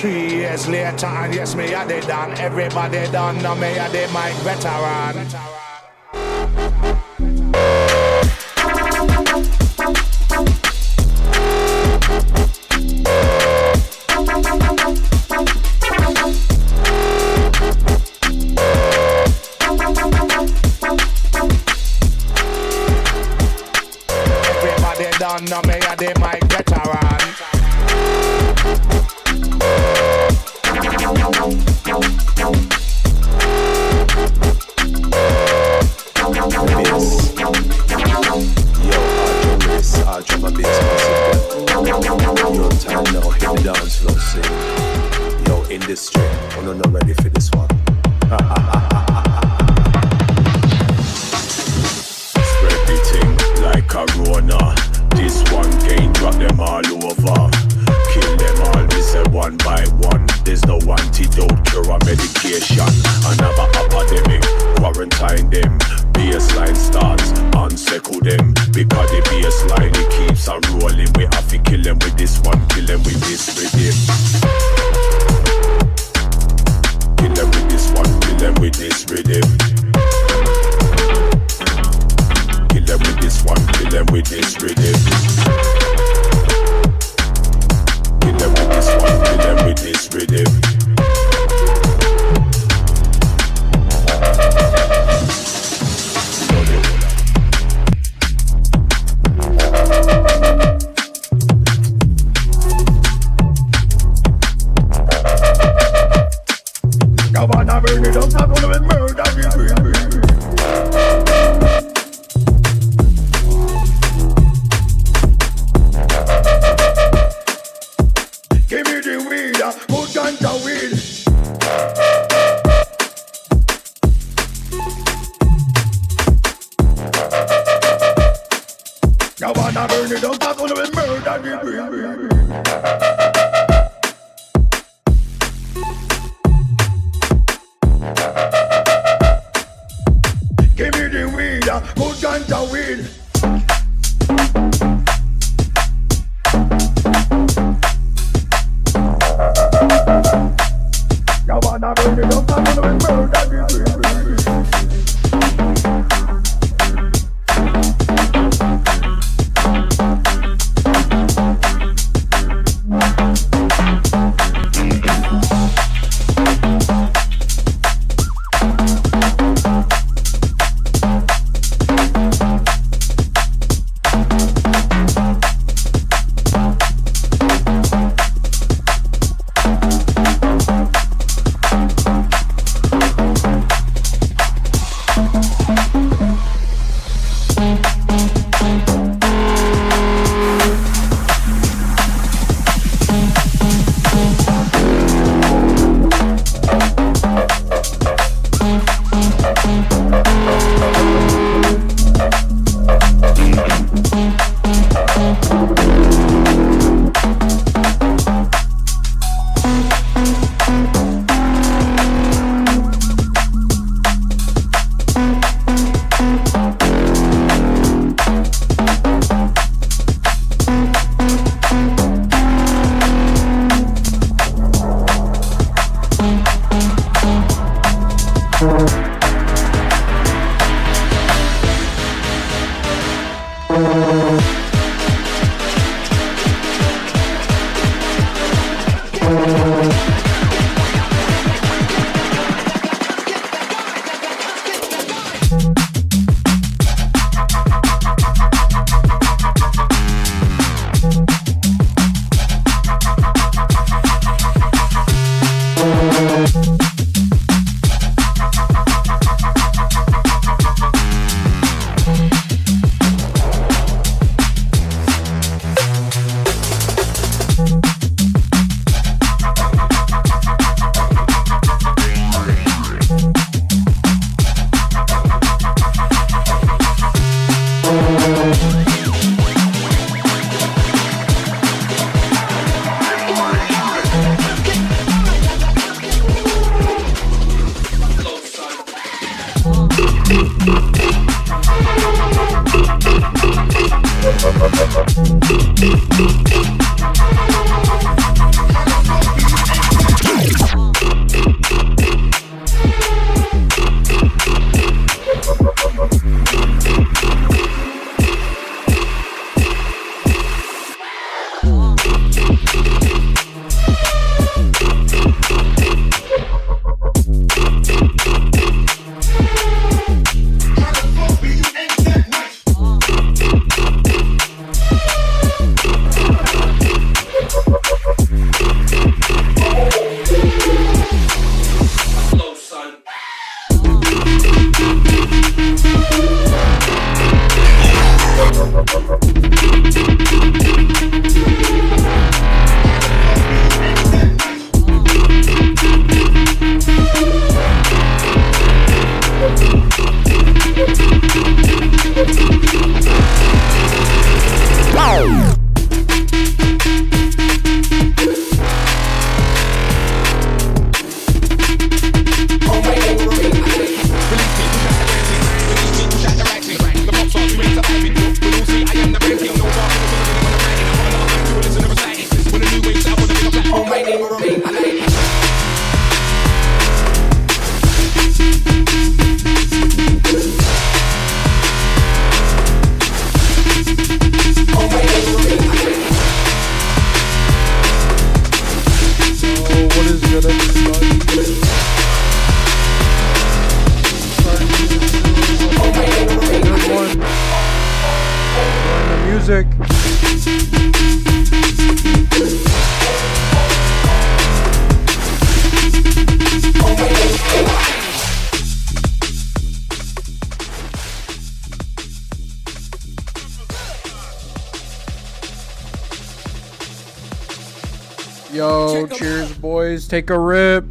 3 years later, and yes, me a the done. Everybody done, now me a the mic veteran. Everybody done, now me a the mic veteran. I'll drop a bass massive. Yo, time now, hit the dance floor, sing. Yo, industry, I'm not ready for this one. Spread the thing like Corona. This one gain, drop them all over. Kill them all, we say one by one. There's no antidote, cure or medication. Another epidemic, quarantine them. Baseline starts, unsettle them. Because the baseline, it keeps on rolling. We have to kill them with this one, kill them with this rhythm. Kill them with this one, kill them with this rhythm. Kill them with this one, kill them with this rhythm. Kill them with this one, kill them with this rhythm. Havana burn it up, not gonna be murder. Give me the weed, good ganja weed. Havana burn it up, not gonna be murder. Give me the weed, good ganja weed. You wanna burn it up, I'm gonna be murdered. good, everybody. Good one. Enjoying the music. Yo, cheers, boys. Take a rip.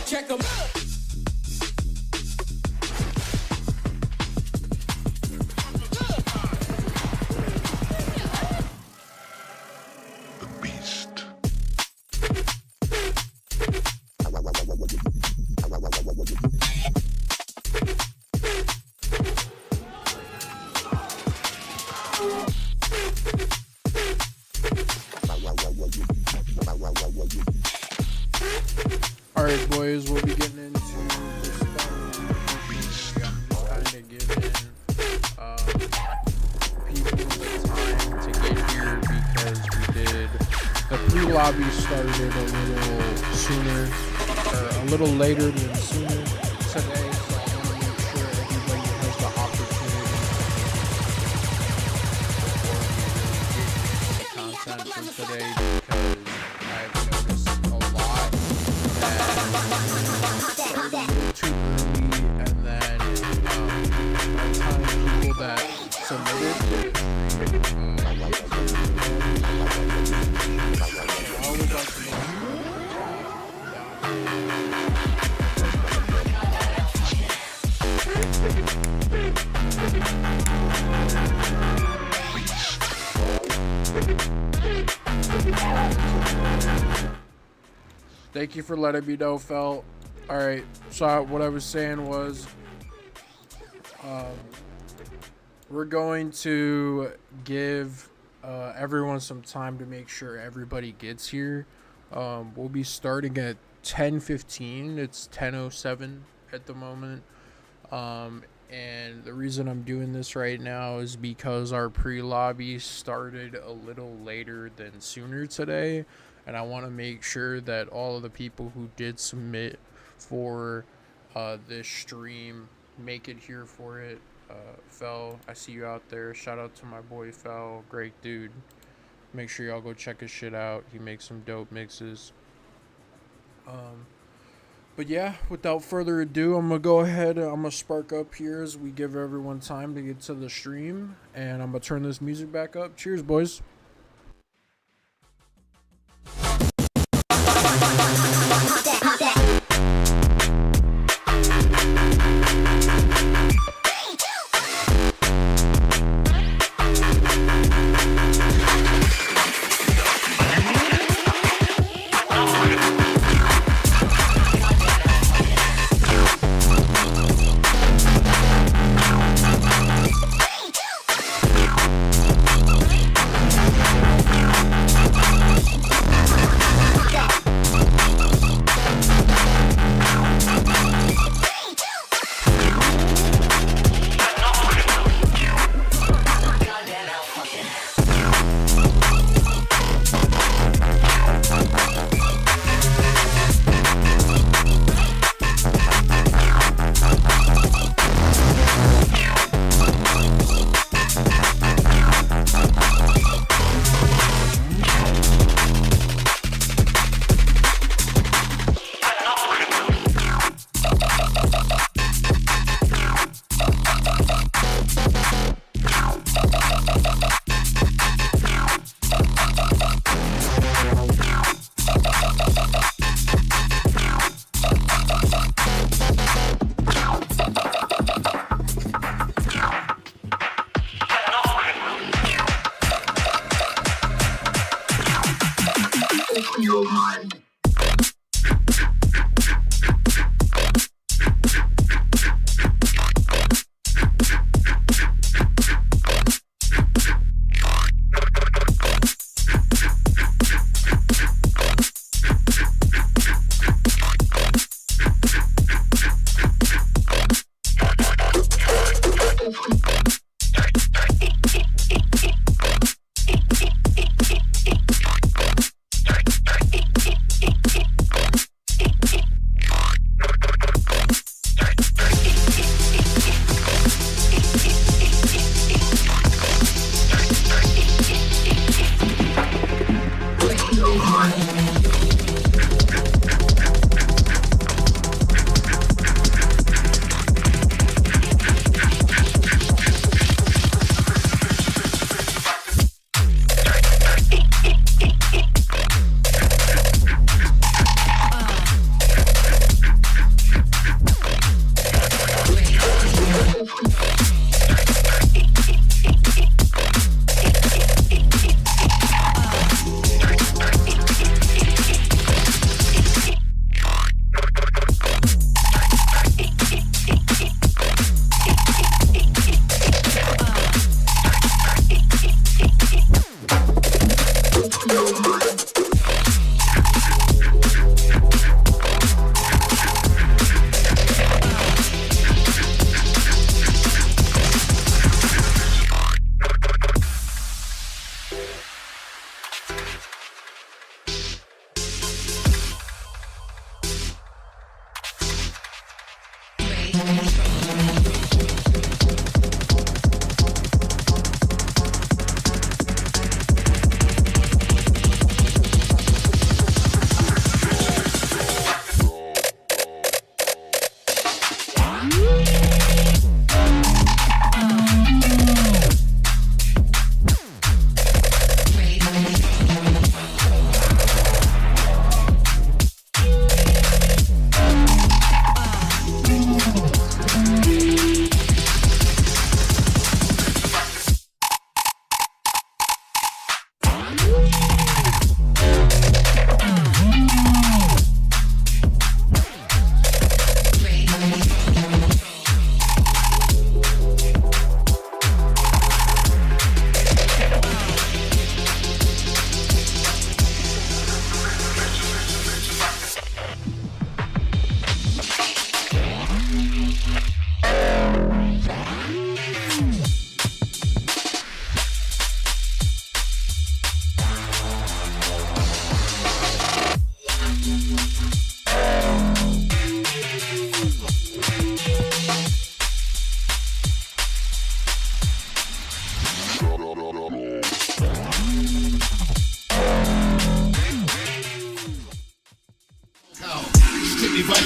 Check 'em. Alright, boys, we'll be getting into this stuff. I'm just kind of giving people the time to get here because we did the pre-lobby started a little sooner, or a little later than sooner today, so I want to make sure everybody has the opportunity to before we really get into the content for today, because I've noticed a lot started a little too early, and then by the time people that submitted Thank you for letting me know, Fel. Alright, so what I was saying was, we're going to give everyone some time to make sure everybody gets here. We'll be starting at 10:15. It's 10:07 at the moment. And the reason I'm doing this right now is because our pre-lobby started a little later than sooner today. And I want to make sure that all of the people who did submit for this stream make it here for it. Fel, I see you out there. Shout out to my boy Fel. Great dude. Make sure y'all go check his shit out. He makes some dope mixes. But yeah, without further ado, I'm going to go ahead. I'm going to spark up here as we give everyone time to get to the stream. And I'm going to turn this music back up. Cheers, boys.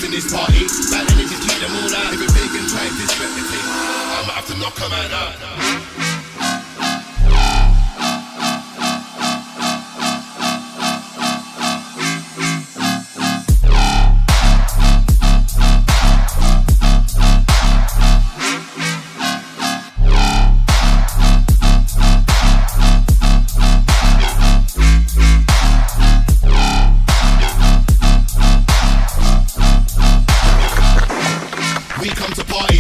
in this party. Bad energy, keep them all out. If you're big and try to disrespect the thing, I'ma have to knock a man out. We come to party.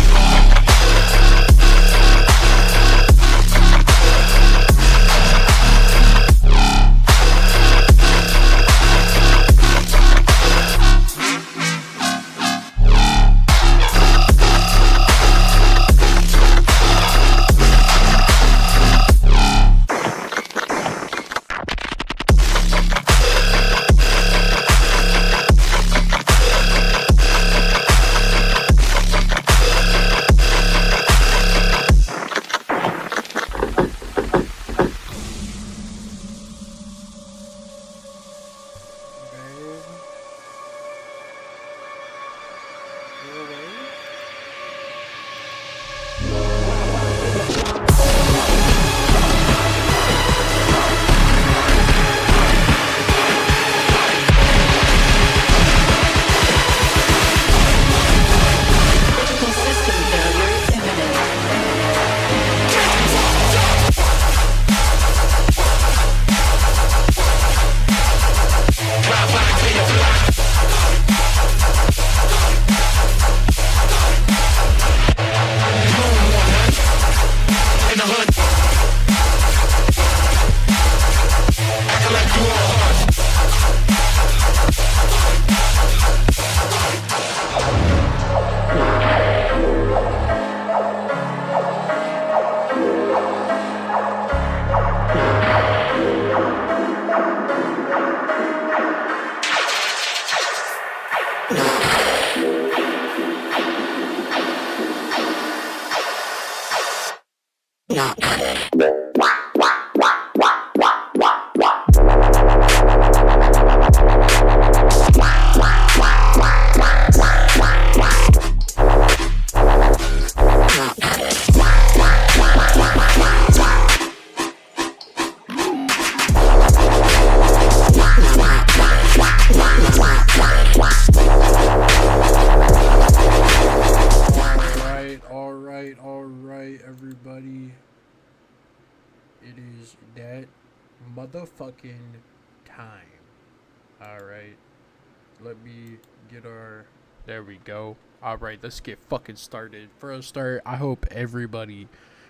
Everybody, it is that motherfucking time. Alright, let me get our, there we go. Alright, let's get fucking started. For a start, I hope everybody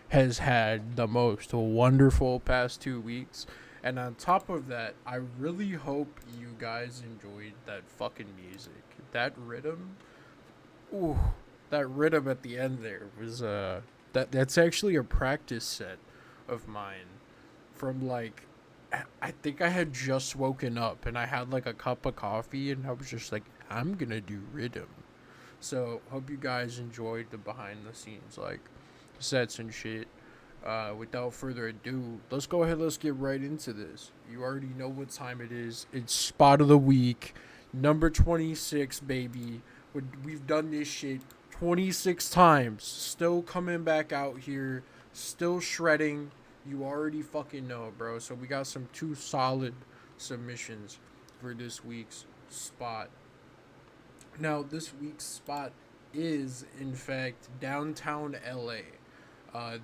has had the most wonderful past 2 weeks. And on top of that, I really hope you guys enjoyed that fucking music. That rhythm, ooh, that rhythm at the end there was, that's actually a practice set of mine from like, I think I had just woken up and I had like a cup of coffee and I was just like, I'm gonna do rhythm. So hope you guys enjoyed the behind the scenes like sets and shit. Without further ado, let's go ahead, let's get right into this. You already know what time it is. It's spot of the week, number 26, baby. We've done this shit 26 times, still coming back out here, still shredding. You already fucking know, bro. So we got some 2 solid submissions for this week's spot. Now, this week's spot is, in fact, downtown LA.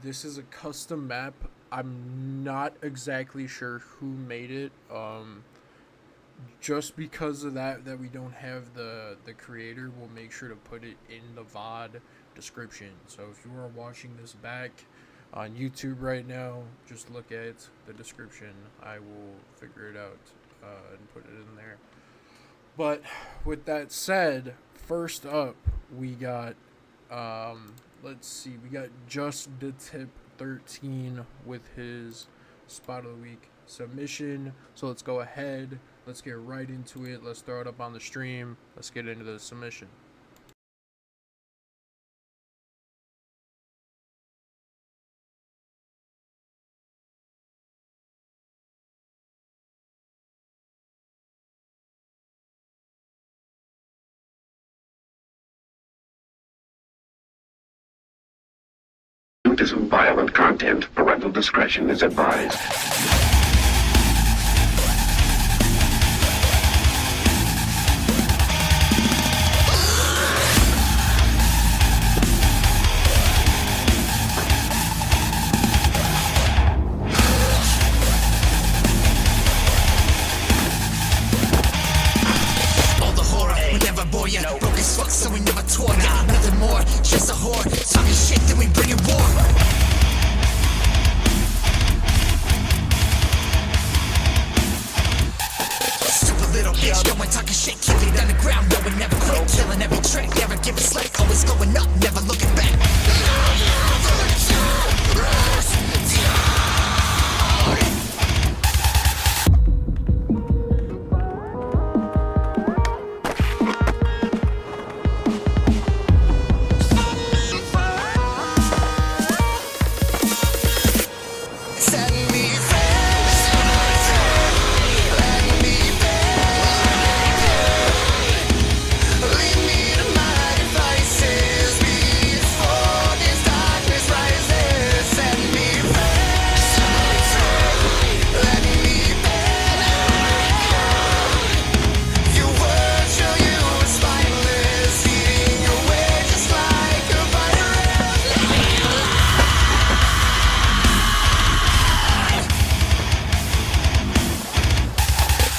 This is a custom map. I'm not exactly sure who made it. Just because of that we don't have the creator, we'll make sure to put it in the VOD description. So if you are watching this back on YouTube right now, just look at the description. I will figure it out and put it in there. But with that said, first up we got let's see, we got Just the Tip 13 with his spot of the week submission. So let's go ahead, let's get right into it. Let's throw it up on the stream. Let's get into the submission. to some violent content. Parental discretion is advised. All the horror we never bore ya. Broke as fuck, so we never tore ya. Nothing more, just a whore. Talking shit, then we bring it war. Stupid little bitch, going talking shit, keep it underground. No, we never quit, killing every trick, never give a slack. Always going up, never looking back. Set me free, let me be. Lead me to my devices before this darkness rises. Set me free, let me be. Your words show you are spineless, eating away just like a virus.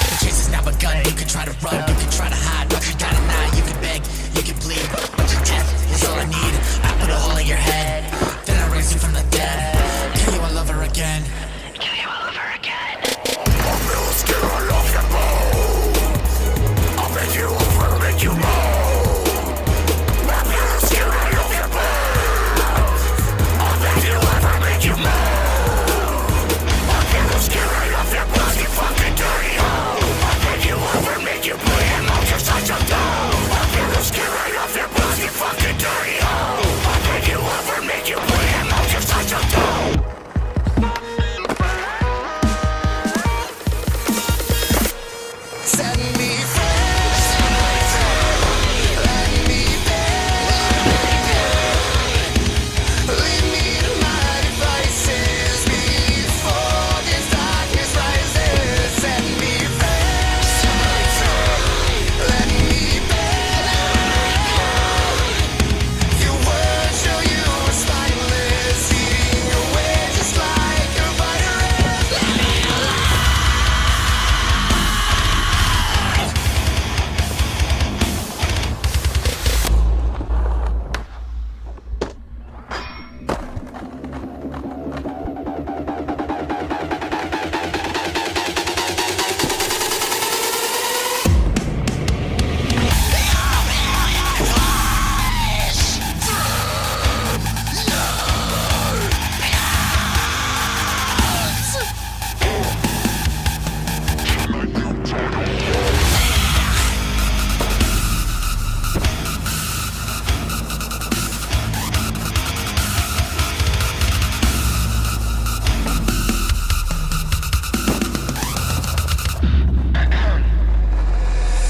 The chase has now begun. You can try to run, you can try to hide, but you gotta lie. You can beg, you can plead, but your death is all I need. I put a hole in your head, then I raise you from the dead. Kill you all over again. Kill you all over again. I'll skin right off your bone. I'll make you over, make you moan. I'll skin right off your bone. I'll make you over, make you moan. I'll skin right off your pussy, fucking dirty hole. I'll make you over, make you bleed. I'll just touch your toe. I'll skin right off your pussy, fucking dirty hole. I'll make you over, make you bleed. I'll just touch your toe. Set me free, let me be. Lead me to my devices before this darkness rises. Set me free, let me be. Your words show you are spineless, eating away just like a virus.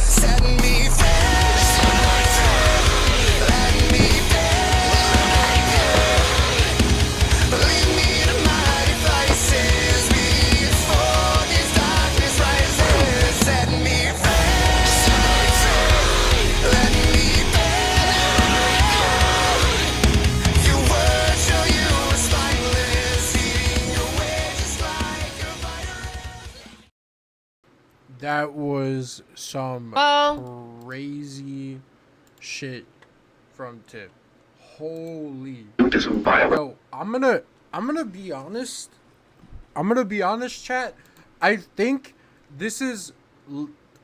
Set me free, let me be. Lead me to my devices before this darkness rises. Set me free, let me be. Your words show you are spineless, eating away just like a virus. That was some crazy shit from Tip. Holy. Due to some violent Yo, I'm gonna be honest. I'm gonna be honest, chat. I think this is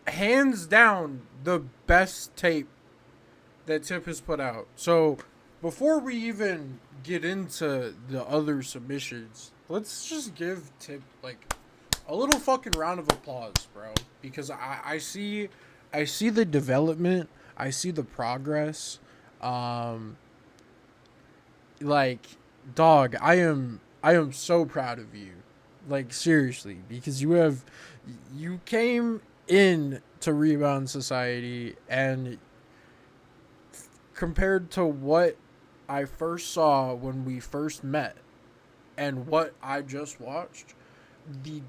hands down the best tape that Tip has put out. So before we even get into the other submissions, let's just give Tip like a little fucking round of applause, bro. Because I see the development, I see the progress. Like, dog, I am so proud of you. Like, seriously, because you came in to Rebound Society, and compared to what I first saw when we first met and what I just watched, the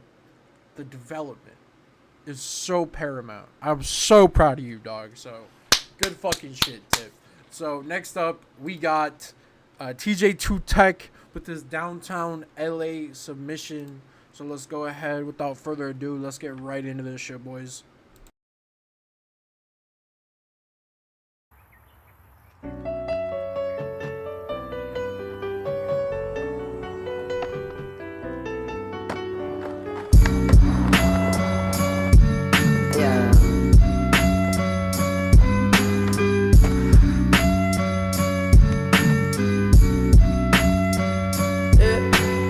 development is so paramount. I'm so proud of you, dog. So good fucking shit, Tip. So next up, we got TJ2 Tech with his Downtown LA submission. So let's go ahead without further ado. Let's get right into this shit, boys.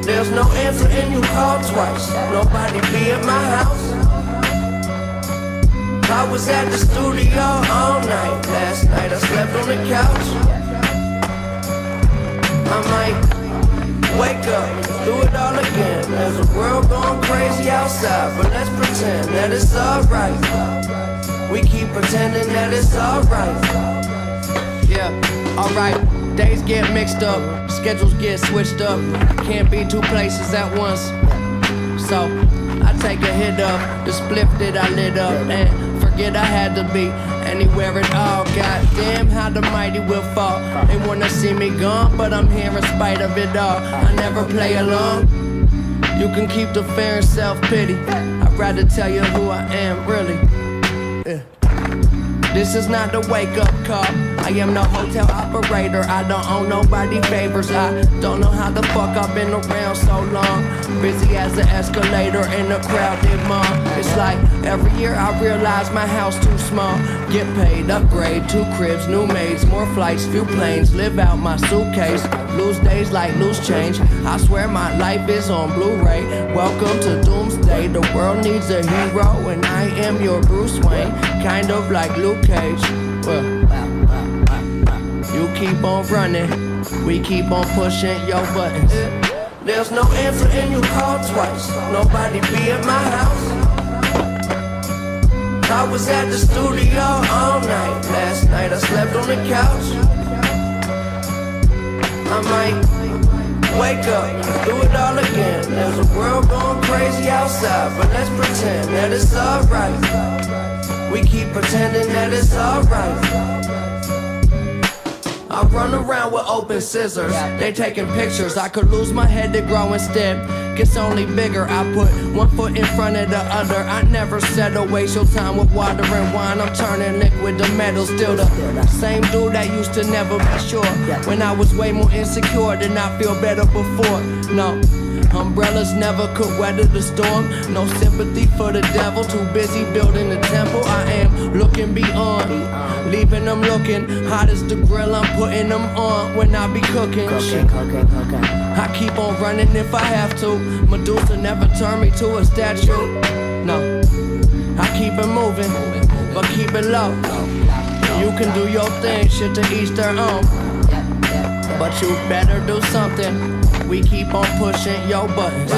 There's no answer and you call twice. Nobody be at my house. I was at the studio all night. Last night I slept on the couch. I might wake up, do it all again. There's a world going crazy outside, but let's pretend that it's alright. We keep pretending that it's alright. Yeah, alright. Days get mixed up, schedules get switched up. Can't be two places at once. So I take a hit of the spliff that I lit up and forget I had to be anywhere at all. Goddamn, how the mighty will fall. They wanna see me gone, but I'm here in spite of it all. I never play along. You can keep the fear and self-pity. I'd rather tell you who I am, really. Yeah. This is not the wake-up call. I am the hotel operator. I don't owe nobody favors. I don't know how the fuck I've been around so long. Busy as an escalator in a crowded mall. It's like every year I realize my house too small. Get paid, upgrade, 2 cribs, new maids, more flights, few planes. Live out my suitcase. Lose days like loose change. I swear my life is on Blu-ray. Welcome to Doomsday. The world needs a hero, and I am your Bruce Wayne. Kind of like Luke Cage. Well, you keep on running, we keep on pushing your buttons. There's no answer and you call twice. Nobody be at my house. I was at the studio all night. Last night I slept on the couch. I might wake up, do it all again. There's a world going crazy outside, but let's pretend that it's alright. We keep pretending that it's alright. I run around with open scissors. They taking pictures. I could lose my head to grow instead. Gets only bigger. I put one foot in front of the other. I never settle. Waste your time with water and wine. I'm turning liquid to metal. Still the same dude that used to never be sure. When I was way more insecure, did not feel better before. No. Umbrellas never could weather the storm. No sympathy for the devil. Too busy building the temple. I am looking beyond. Leaving them looking hot as the grill. I'm putting them on when I be cooking. I keep on running if I have to. Medusa never turned me to a statue. No, I keep it moving, but keep it low. You can do your thing, shit to each their own. But you better do something. We keep on pushing your buttons.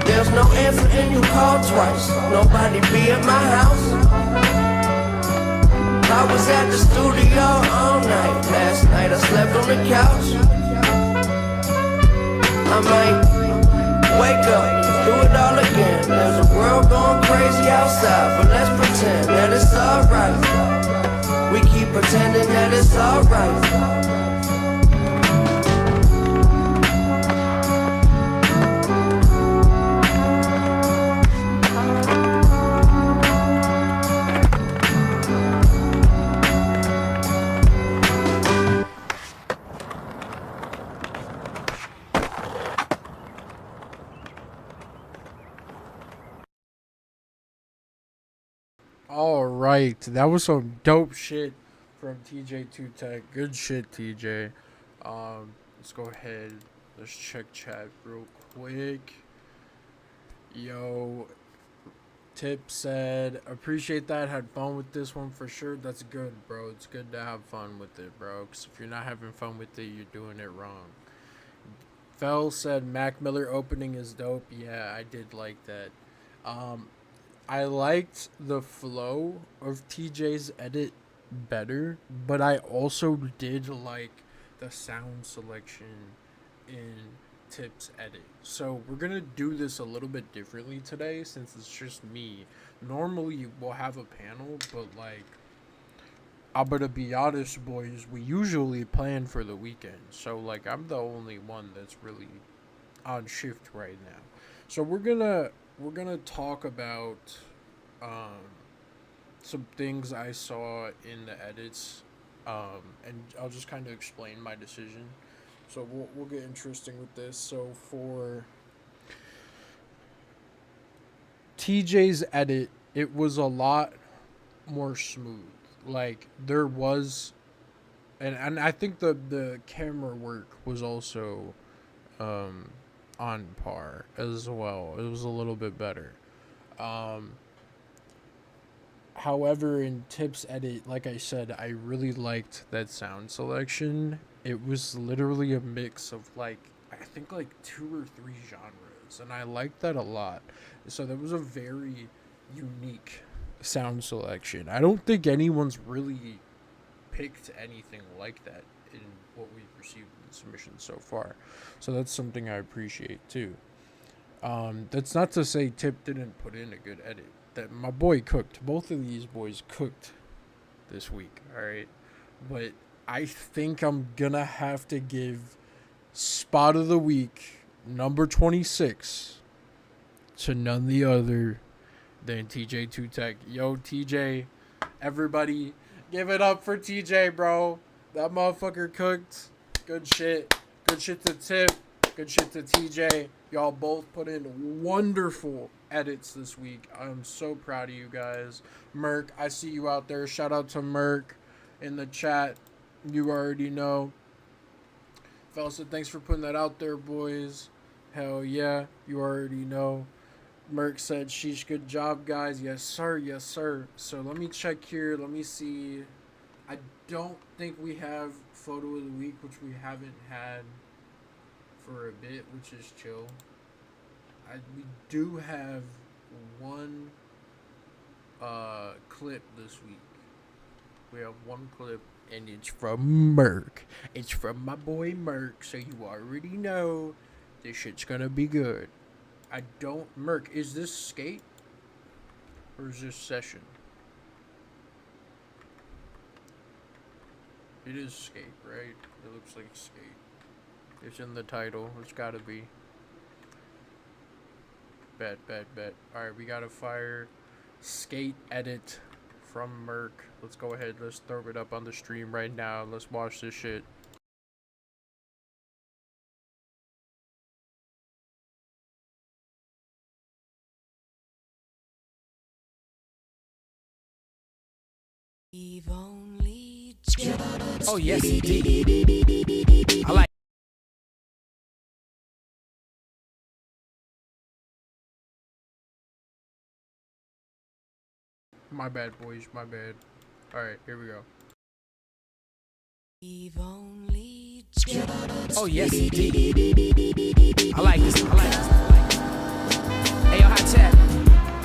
There's no answer and you call twice. Nobody be at my house. I was at the studio all night. Last night I slept on the couch. I might wake up, do it all again. There's a world going crazy outside, but let's pretend that it's alright. We keep pretending that it's alright. All right, that was some dope shit from TJ2 Tech. Good shit, TJ. Let's go ahead. Let's check chat real quick. Yo, Tip said, appreciate that. Had fun with this one for sure. That's good, bro. It's good to have fun with it, bro. Because if you're not having fun with it, you're doing it wrong. Fell said, Mac Miller opening is dope. Yeah, I did like that. I liked the flow of TJ's edit better, but I also did like the sound selection in Tip's edit. So we're gonna do this a little bit differently today since it's just me. Normally we'll have a panel, but like, I'm gonna be honest, boys, we usually plan for the weekend. So like, I'm the only one that's really on shift right now. So we're gonna talk about some things I saw in the edits, and I'll just kind of explain my decision. So we'll get interesting with this. So for TJ's edit, it was a lot more smooth. Like there was, and I think the camera work was also on par as well. It was a little bit better. However, in Tip's edit, like I said, I really liked that sound selection. It was literally a mix of like, I think like 2 or 3 genres, and I liked that a lot. So that was a very unique sound selection. I don't think anyone's really picked anything like that in what we've received in the submissions so far. So that's something I appreciate too. That's not to say Tip didn't put in a good edit. That my boy cooked. Both of these boys cooked this week, alright? But I think I'm gonna have to give Spot of the Week, number 26, to none the other than TJ 2 Tech. Yo, TJ, everybody, give it up for TJ, bro. That motherfucker cooked. Good shit. Good shit to Tip. Good shit to TJ. Y'all both put in wonderful edits this week. I'm so proud of you guys. Merc, I see you out there. Shout out to Merc in the chat. You already know. Felsa, thanks for putting that out there, boys. Hell yeah, you already know. Merc said, sheesh, good job, guys. Yes, sir. Yes, sir. So let me check here. Let me see. I don't think we have photo of the week, which we haven't had for a bit, which is chill. We do have one clip this week. We have one clip, and it's from Merc. It's from my boy Merc, so you already know this shit's gonna be good. Merc, is this skate? Or is this session? It is skate, right? It looks like skate. It's in the title. It's gotta be. Bet. Alright, we gotta fire skate edit from Merc. Let's go ahead. Let's throw it up on the stream right now. Let's watch this shit. Oh yes, indeed. I like. My bad, boys. My bad. Alright, here we go. Oh yes, indeed. I like this. Hey, yo, hot tap.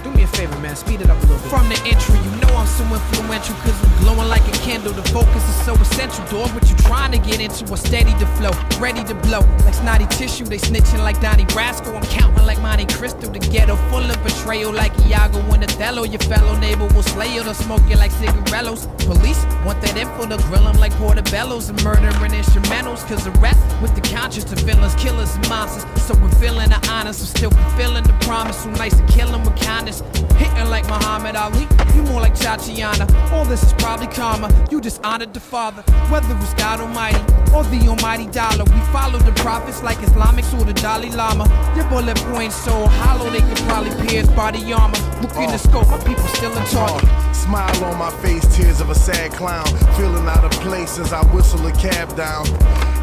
Do me a favor, man. Speed it up a little bit. From the entry, you know I'm so influential, cause I'm glowing like a candle. The focus is so essential, dog. What you trying to get into? A steady to flow, ready to blow. Like snotty tissue, they snitching like Donnie Brasco. I'm counting like Monte Cristo. The ghetto full of betrayal, like Iago and Othello. Your fellow neighbor will slay you, they'll smoke you like cigarillos. Police want that info to grill them like portobellos and murdering instrumentals. Cause a rap with the conscience to villains, killers, and monsters. So we're feeling the honors, I'm still fulfilling the promise. So nice to kill them with kindness. Hitting like Muhammad Ali, you more like Tatiana. All this is probably karma, you just honored the Father. Whether it's God Almighty or the almighty dollar, we follow the prophets like Islamics or the Dalai Lama. Your bullet points so hollow they could probably pierce body armor. Look in the scope, my people still in target. Smile on my face, tears of a sad clown. Feeling out of place as I whistle a cab down.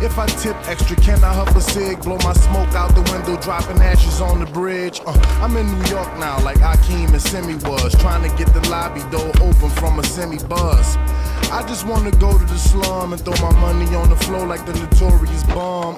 If I tip extra, can I huff a cig? Blow my smoke out the window, dropping ashes on the bridge. I'm in New York now, like Akeem and Simi was. was. Trying to get the lobby door open from a semi-buzz. I just wanna go to the slum and throw my money on the floor like the notorious bomb.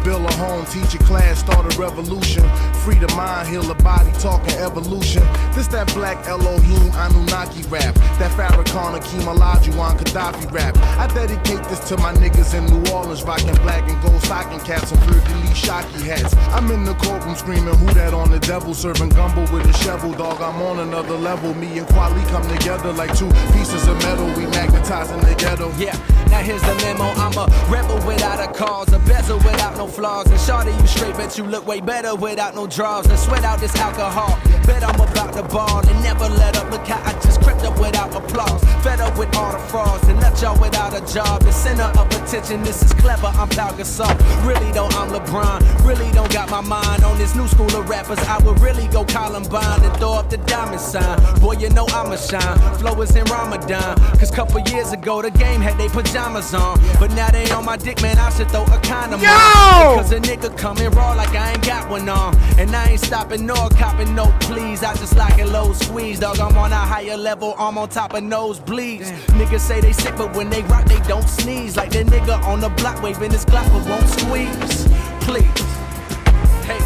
Build a home, teach a class, start a revolution. Free the mind, heal the body, talking evolution. This that black Elohim Anunnaki rap. That Farrakhan Akeem Olajuwon Gaddafi rap. I dedicate this to my niggas in New Orleans, rocking black and gold stocking caps and fleur-de-lis shocky hats. I'm in the courtroom screaming, who that on the devil? Serving gumbo with a shovel, dog, I'm on another level. Me and Kweli come together like two pieces of metal. We magnetizing the ghetto. Yeah, now here's the memo. I'm a rebel without a cause, a bezel without no flaws. And shawty, you straight, bet you look way better without no draws. And sweat out this alcohol, bet I'm about to ball and never let up. Look how I just crept up without applause. Fed up with all the frauds and left y'all without a job. The center of attention, this is clever, I'm Pau Gasol. Really though, I'm LeBron. Really don't got my mind on this new school of rappers. I would really go Columbine and throw up the diamond sign. Boy, you know I'ma shine. Flow is in Ramadan. Cause couple years ago, the game had they pajamas on. But now they on my dick, man, I should throw a condom on. Because a nigga coming raw like I ain't got one on. And I ain't stopping nor copping no please. I just like a low squeeze, dog. I'm on a higher level, I'm on top of nosebleeds. Niggas say they sick, but when they rock, they don't sneeze. Like that nigga on the block waving his Glock, but won't squeeze. Please. Hey.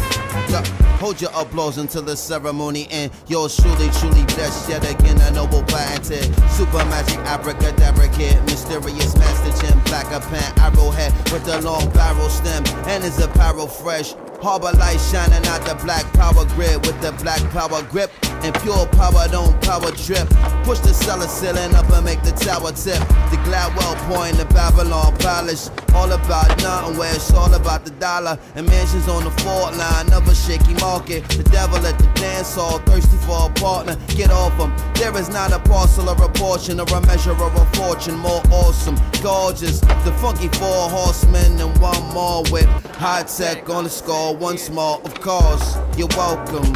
Hold your applause until the ceremony end. Yours truly blessed yet again, a noble patented. Super magic abracadabra kid, mysterious master gem, black a pen, arrowhead with the long barrel stem, and his apparel fresh. Harbor light shining out the black power grid with the black power grip. And pure power don't power trip. Push the cellar ceiling up and make the tower tip. The Gladwell point, the Babylon polish. All about nothing where it's all about the dollar. And mansions on the fault line of a shaky market. The devil at the dance hall, thirsty for a partner. Get off him. There is not a parcel or a portion or a measure of a fortune more awesome, gorgeous. The funky four horsemen and one more with high tech on the score. Once more, of course, you're welcome.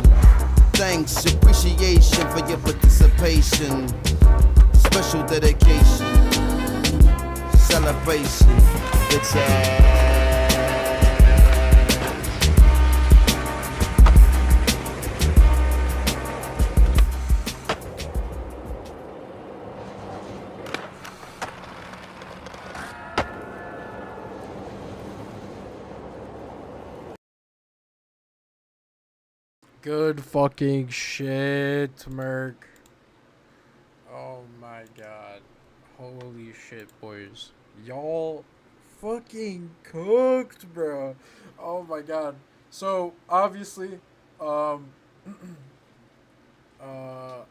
Thanks, appreciation for your participation. Special dedication, celebration. It's Good fucking shit, Merc. Oh my god. Holy shit, boys. Y'all fucking cooked, bro. Oh my god. So, obviously, clip of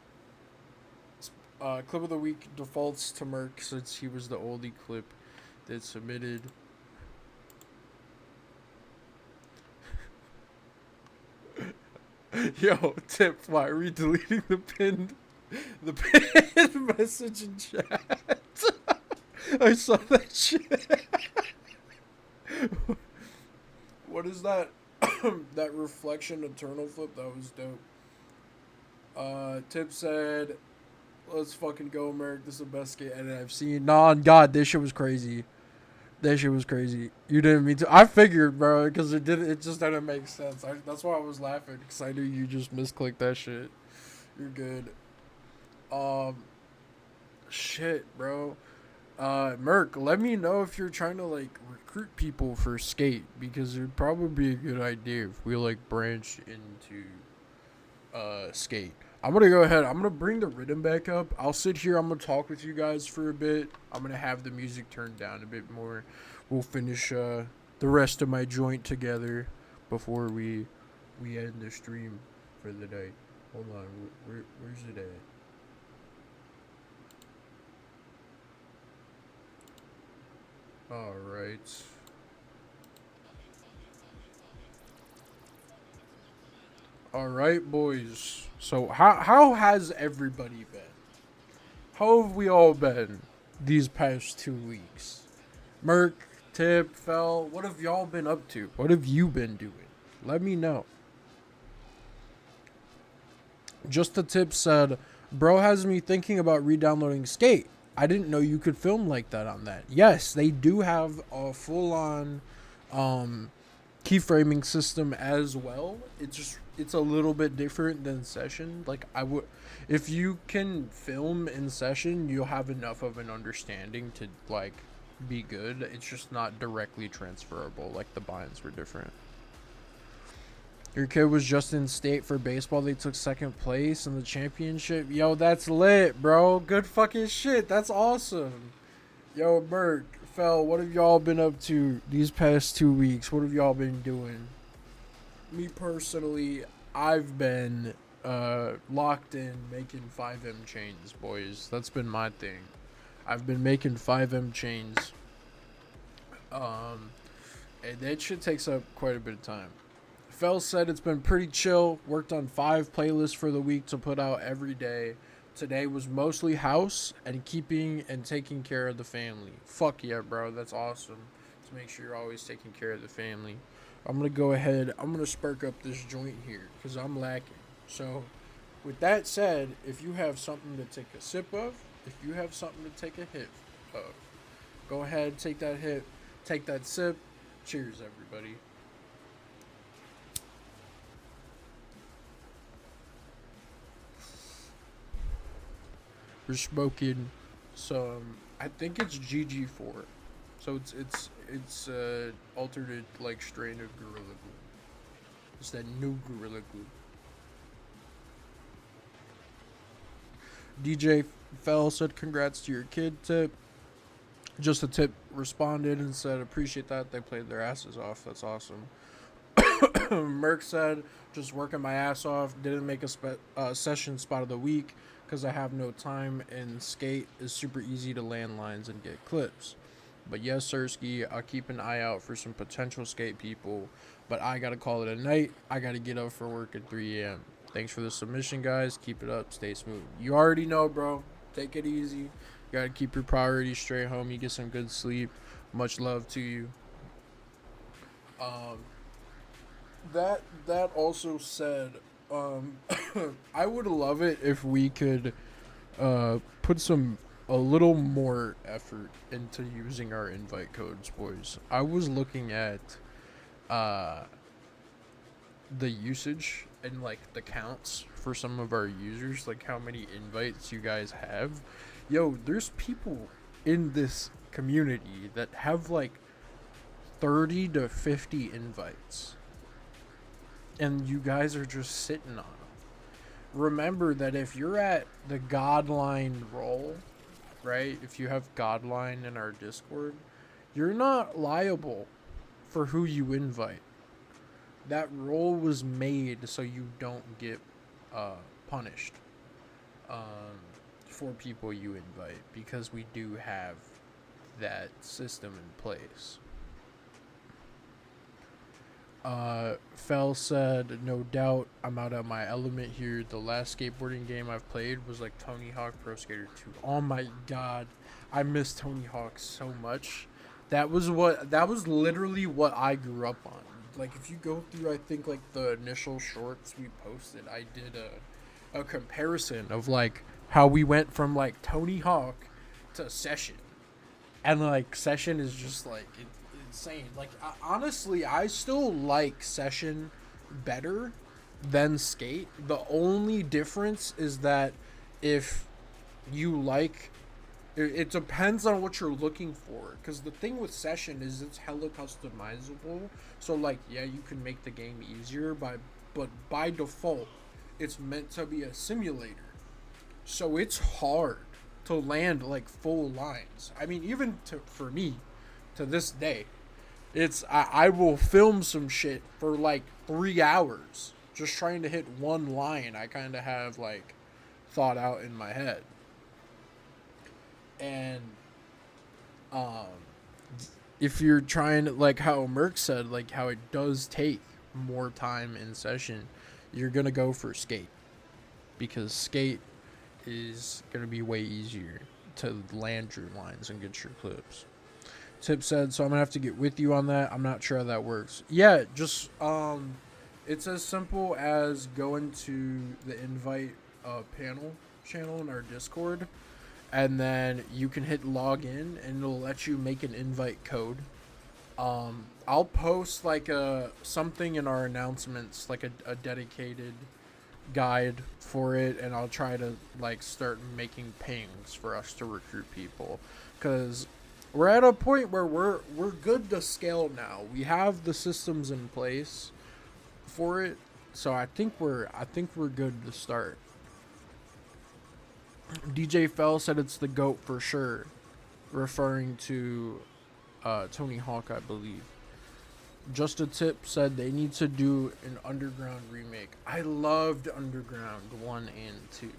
the week defaults to Merc since he was the only clip that submitted. Yo, Tip, why are we deleting the pinned message in chat? I saw that shit. What is that? That reflection eternal flip, that was dope. Tip said, let's fucking go, Merc. This is the best skate edit I've seen. Nah, on God, this shit was crazy. That shit was crazy. You didn't mean to. I figured, bro, because it just didn't make sense. That's why I was laughing, because I knew you just misclicked that shit. You're good. Shit, bro. Merc, let me know if you're trying to, like, recruit people for skate, because it'd probably be a good idea if we, like, branch into, skate. I'm going to go ahead. I'm going to bring the rhythm back up. I'll sit here. I'm going to talk with you guys for a bit. I'm going to have the music turned down a bit more. We'll finish the rest of my joint together before we end the stream for the day. Hold on. Where's it at? All right. All right, boys. So how has everybody been? How have we all been these past 2 weeks? Merc, Tip, Fel, what have y'all been up to? What have you been doing? Let me know. Just the Tip said, bro has me thinking about re-downloading Skate. I didn't know you could film like that on that. Yes, they do have a full-on keyframing system as well. It's just it's a little bit different than session. Like I would, if you can film in session, you'll have enough of an understanding to like be good. It's just not directly transferable. Like the binds were different. Your kid was just in state for baseball. They took second place in the championship. Yo, that's lit, bro. Good fucking shit. That's awesome. Yo, Merc, Fel, what have y'all been up to these past 2 weeks? What have y'all been doing? Me personally, I've been locked in making 5M chains, boys. That's been my thing. I've been making 5M chains. And that shit takes up quite a bit of time. Fel said it's been pretty chill. Worked on 5 playlists for the week to put out every day. Today was mostly house and keeping and taking care of the family. Fuck yeah, bro. That's awesome. To make sure you're always taking care of the family. I'm going to go ahead. I'm going to spark up this joint here because I'm lacking. So, with that said, if you have something to take a sip of, if you have something to take a hit of, go ahead, take that hit, take that sip. Cheers, everybody. We're smoking some, I think it's GG4. So it's alternate like strain of Gorilla Glue. It's that new Gorilla Glue. DJ Fel said congrats to your kid tip. Just a tip responded and said appreciate that. They played their asses off. That's awesome. Merc said just working my ass off. Didn't make a session spot of the week because I have no time, and skate is super easy to land lines and get clips. But yes, Sirski, I'll keep an eye out for some potential skate people, but I gotta call it a night. I gotta get up for work at 3 a.m. Thanks for the submission, guys. Keep it up. Stay smooth. You already know, bro. Take it easy. You gotta keep your priorities straight, homie. Get some good sleep. Much love to you. That also said, I would love it if we could put a little more effort into using our invite codes, boys. I was looking at the usage and like the counts for some of our users, like how many invites you guys have. Yo, there's people in this community that have like 30 to 50 invites. And you guys are just sitting on them. Remember that if you're at the Godline role, right? If you have Godline in our Discord, you're not liable for who you invite. That role was made so you don't get punished for people you invite, because we do have that system in place. Fel said, no doubt, I'm out of my element here. The last skateboarding game I've played was like Tony Hawk Pro Skater 2. Oh my god, I miss Tony Hawk so much. That was literally what I grew up on. Like if you go through, I think like the initial shorts we posted, I did a comparison of like how we went from like Tony Hawk to Session. And like Session is just like insane. Like honestly, I still like Session better than Skate. The only difference is that if you like, it depends on what you're looking for, because the thing with Session is it's hella customizable. So like, yeah, you can make the game easier but by default it's meant to be a simulator, so it's hard to land like full lines. I mean, even for me to this day, I will film some shit for like 3 hours just trying to hit one line I kind of have like thought out in my head. And if you're trying to, like how Merc said, like how it does take more time in Session, you're gonna go for Skate, because Skate is gonna be way easier to land your lines and get your clips. Tip said, so I'm gonna have to get with you on that. I'm not sure how that works. Yeah, just it's as simple as going to the invite panel channel in our Discord, and then you can hit login and it'll let you make an invite code, I'll post like something in our announcements, like a dedicated guide for it, and I'll try to like start making pings for us to recruit people, because we're at a point where we're good to scale now. We have the systems in place for it, so I think we're good to start. DJ Fell said it's the GOAT for sure, referring to Tony Hawk, I believe. Just a Tip said they need to do an Underground remake. I loved Underground 1 and 2.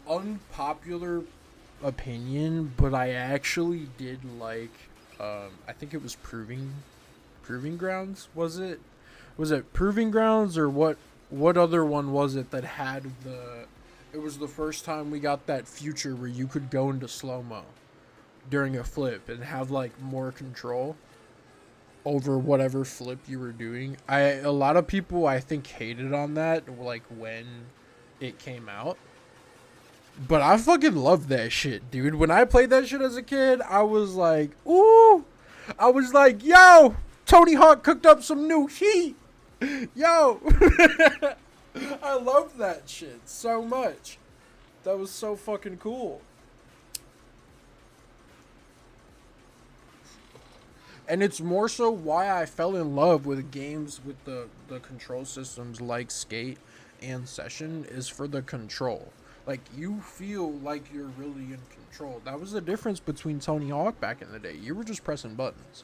Unpopular opinion, but I actually did like, I think it was Proving Grounds, was it Proving Grounds, or what other one was it that had it was the first time we got that future where you could go into slow-mo during a flip and have like more control over whatever flip you were doing. A lot of people I think hated on that, like when it came out. But I fucking loved that shit, dude. When I played that shit as a kid, I was like, ooh. I was like, yo, Tony Hawk cooked up some new heat. Yo. I loved that shit so much. That was so fucking cool. And it's more so why I fell in love with games with the control systems like Skate and Session, is for the control. Like, you feel like you're really in control. That was the difference between Tony Hawk back in the day. You were just pressing buttons,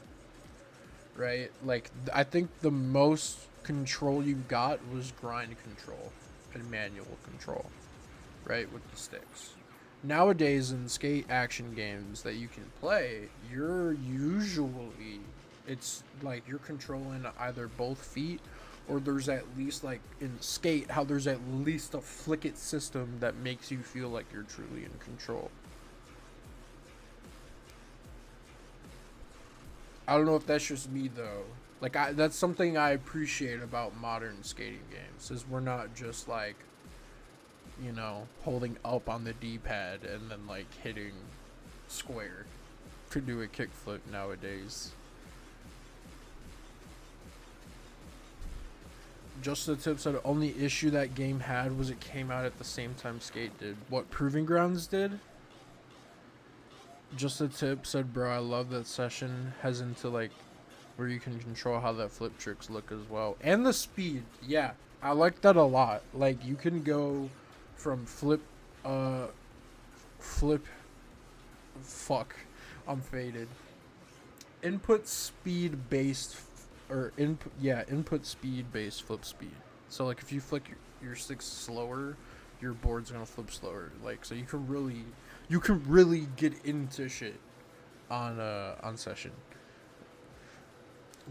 right? Like, I think the most control you got was grind control and manual control, right, with the sticks. Nowadays in skate action games that you can play, it's like you're controlling either both feet, or there's at least, like in Skate, how there's at least a flick it system that makes you feel like you're truly in control. I don't know if that's just me though. Like, that's something I appreciate about modern skating games, is we're not just like, you know, holding up on the D-pad and then like hitting square to do a kickflip nowadays. Just the Tip said the only issue that game had was it came out at the same time Skate did. What Proving Grounds did? Just the Tip said, bro, I love that Session has into like where you can control how that flip tricks look as well. And the speed. Yeah, I like that a lot. Like, you can go from I'm faded. Input speed based flip speed. So like if you flick your sticks slower, your board's gonna flip slower. Like, so you can really get into shit on Session.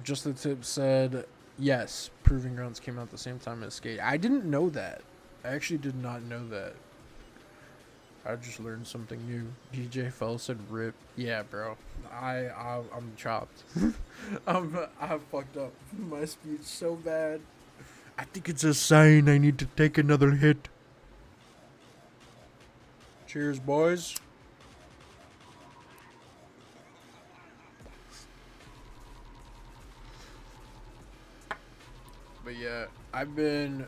Just the Tip said, yes, Proving Grounds came out at the same time as Skate. I didn't know that. I actually did not know that. I just learned something new. DJ Fell said rip. Yeah, bro. I'm chopped. I fucked up my speech so bad. I think it's a sign I need to take another hit. Cheers, boys. But yeah, I've been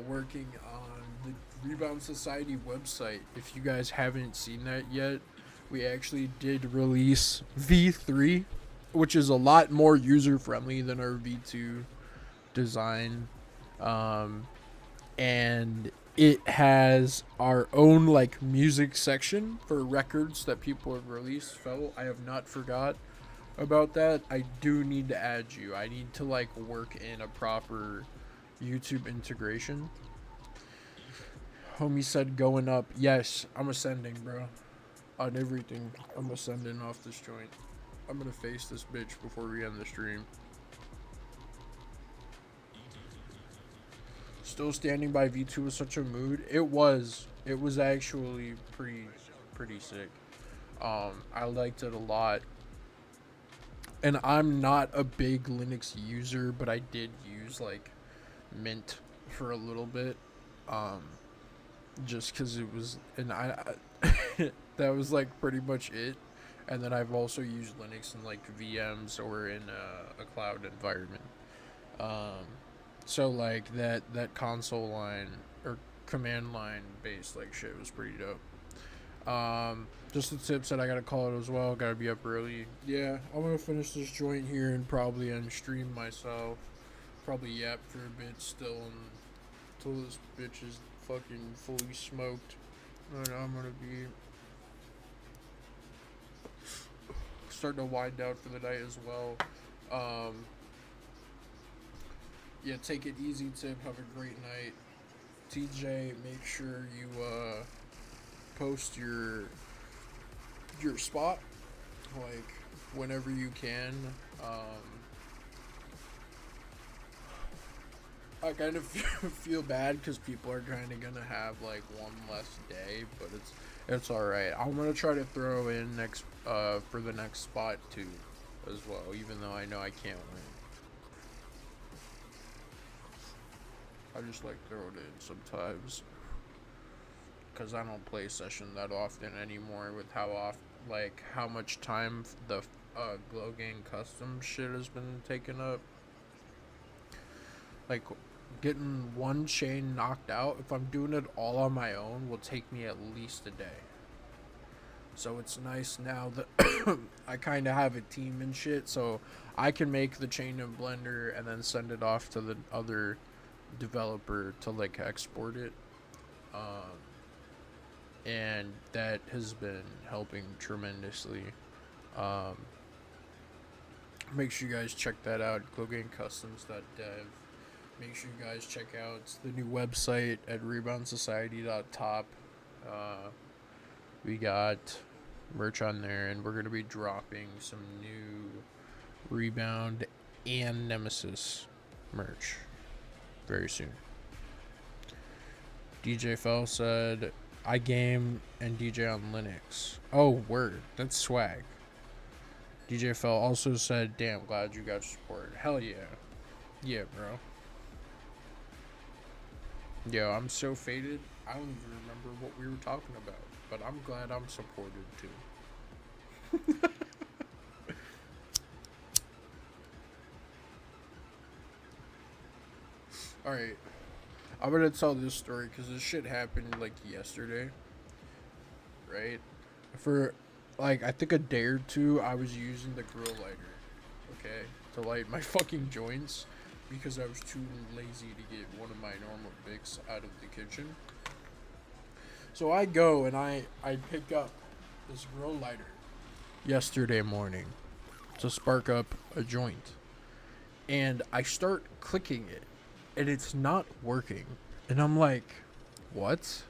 working on the Rebound Society website. If you guys haven't seen that yet, we actually did release V3, which is a lot more user friendly than our V2 design. And it has our own like music section for records that people have released. I have not forgot about that. I do need to add you. I need to like work in a proper YouTube integration. Homie said going up. Yes, I'm ascending, bro. On everything. I'm ascending off this joint. I'm gonna face this bitch before we end the stream. Still standing by V2 was such a mood. It was actually pretty sick. I liked it a lot. And I'm not a big Linux user, but I did use like Mint for a little bit. Just because it was, and I that was like pretty much it. And then I've also used Linux in like VMs or in a cloud environment. So like that console line or command line based like shit was pretty dope. Just the tips that I gotta call it as well. Gotta be up early. Yeah, I'm gonna finish this joint here and probably end stream myself. Probably yap for a bit still until this bitch is fucking fully smoked. And I'm gonna be starting to wind down for the night as well. Yeah, take it easy, Tip. Have a great night. TJ, make sure you post your spot like whenever you can. I kind of feel bad because people are kind of gonna have like one less day, but it's all right. I'm gonna try to throw in next for the next spot too, as well. Even though I know I can't win, I just like throw it in sometimes because I don't play session that often anymore. With how much time the Glow Gang custom shit has been taken up. Like, getting one chain knocked out, if I'm doing it all on my own, will take me at least a day. So it's nice now that I kind of have a team and shit, so I can make the chain in Blender and then send it off to the other developer to like export it. And that has been helping tremendously. Make sure you guys check that out, glowgangcustoms.dev. Make sure you guys check out the new website at reboundsociety.top. We got merch on there, and we're going to be dropping some new Rebound and Nemesis merch very soon. DJ Fell said, I game and DJ on Linux. Oh, word. That's swag. DJ Fell also said, damn, glad you got support. Hell yeah. Yeah, bro. Yo, I'm so faded, I don't even remember what we were talking about. But I'm glad I'm supported too. Alright. I'm gonna tell this story because this shit happened like yesterday. Right? For like, I think a day or two, I was using the grill lighter. Okay? To light my fucking joints. Because I was too lazy to get one of my normal Bics out of the kitchen. So I go and I pick up this grill lighter yesterday morning to spark up a joint. And I start clicking it. And it's not working. And I'm like, what?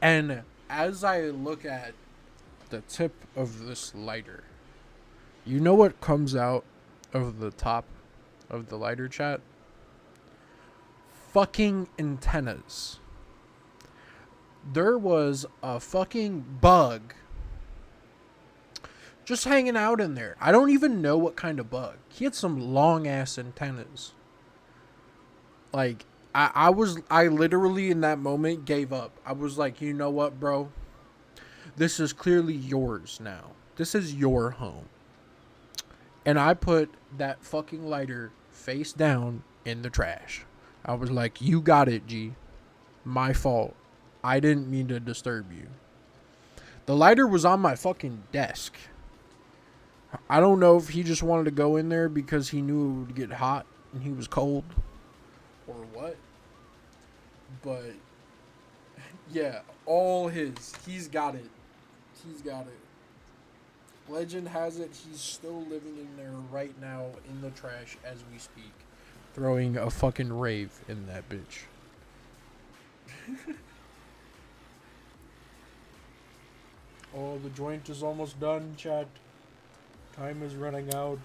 And as I look at the tip of this lighter, you know what comes out of the top of the lighter, chat? Fucking antennas. There was a fucking bug just hanging out in there. I don't even know what kind of bug. He had some long ass antennas. Like, I literally in that moment gave up. I was like, you know what, bro? This is clearly yours now. This is your home. And I put that fucking lighter face down in the trash. I was like, you got it, G. My fault. I didn't mean to disturb you. The lighter was on my fucking desk. I don't know if he just wanted to go in there because he knew it would get hot and he was cold. Or what. But, yeah, all his. He's got it. He's got it. Legend has it he's still living in there right now in the trash as we speak. Throwing a fucking rave in that bitch. Oh, the joint is almost done, chat. Time is running out.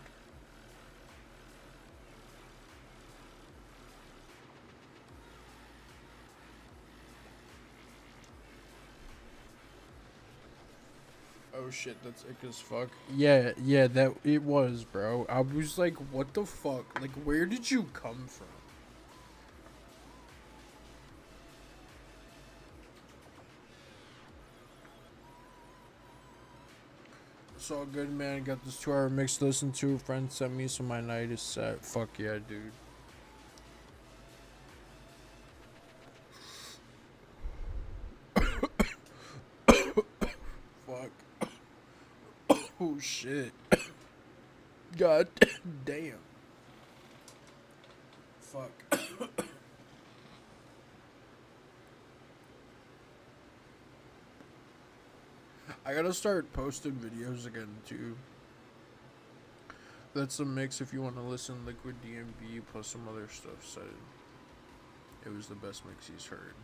Oh shit, that's ick as fuck. Yeah, that it was, bro. I was like, what the fuck? Like, where did you come from? It's all good, man. Got this 2-hour mix to listen to. A friend sent me, so my night is set. Fuck yeah, dude. Fuck. Oh, shit. God damn. Fuck. I gotta start posting videos again too. That's a mix if you want to listen. Liquid DMB plus some other stuff said it was the best mix he's heard.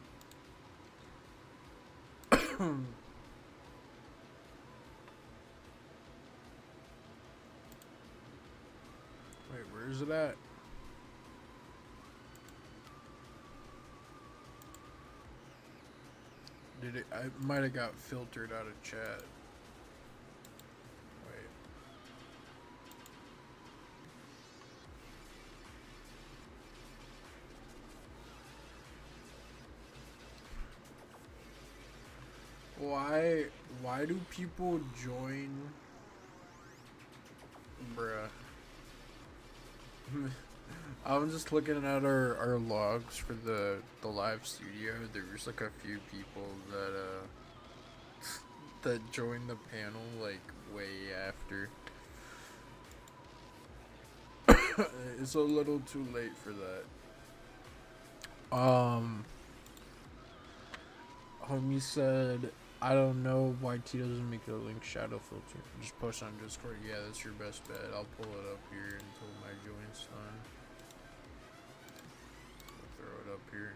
Wait, where is it at? Did it? I might have got filtered out of chat. Wait. Why do people join? Bruh. I'm just looking at our logs for the live studio. There's like a few people that joined the panel like way after. It's a little too late for that. Homie said, I don't know why T doesn't make a link shadow filter. Just post on Discord. Yeah, that's your best bet. I'll pull it up here until my join's done. I'll throw it up here.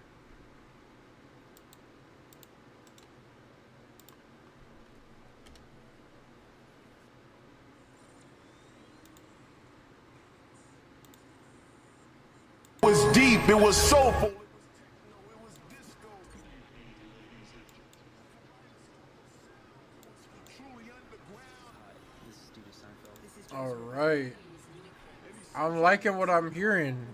It was deep, it was soulful. All right. I'm liking what I'm hearing.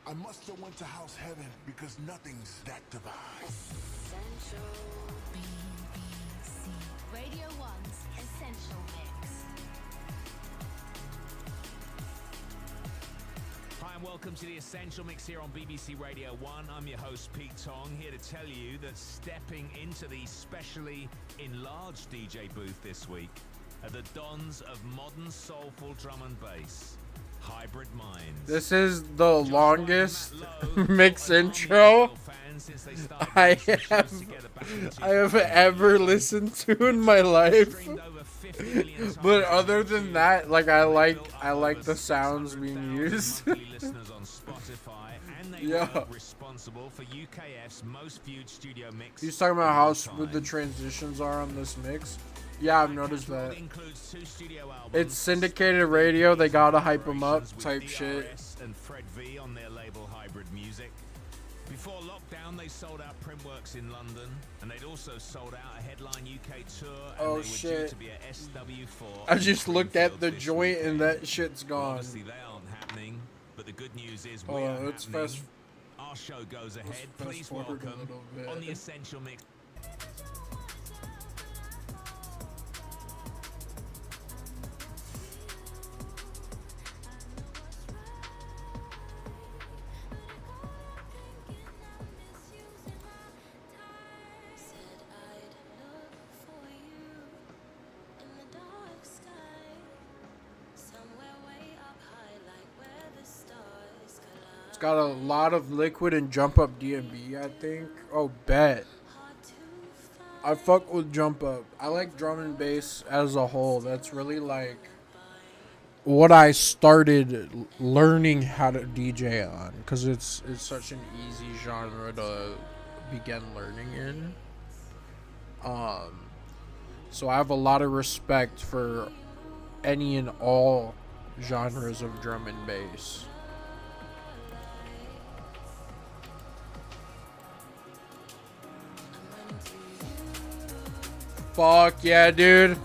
I must have went to house heaven because nothing's that divine. Essential BBC Radio 1's Essential Mix. Hi and welcome to the Essential Mix here on BBC Radio 1. I'm your host Pete Tong, here to tell you that stepping into the specially enlarged DJ booth this week are the dons of modern soulful drum and bass, Hybrid Minds. This is the longest mix intro I have ever listened to in my life. But other than that, like I like the sounds being used. Yeah. He's talking about how smooth the transitions are on this mix. Yeah, I've noticed that. It's syndicated radio. They gotta hype them up, type shit. And Fred V on their label Hybrid Music. Before lockdown, they sold out Printworks in London, and they'd also sold out a headline UK tour. And oh they were shit! Due to be at SW4 I just looked at the joint and that shit's gone. Obviously, they aren't happening, but the good news is we oh, are let's happening. fast. Our show goes ahead. Let's Please forward welcome a little bit. on the Essential Mix. Got a lot of liquid and jump up DMB, I think. Oh, bet. I fuck with jump up. I like drum and bass as a whole. That's really like what I started learning how to DJ on, because it's such an easy genre to begin learning in. So I have a lot of respect for any and all genres of drum and bass. Fuck yeah, dude.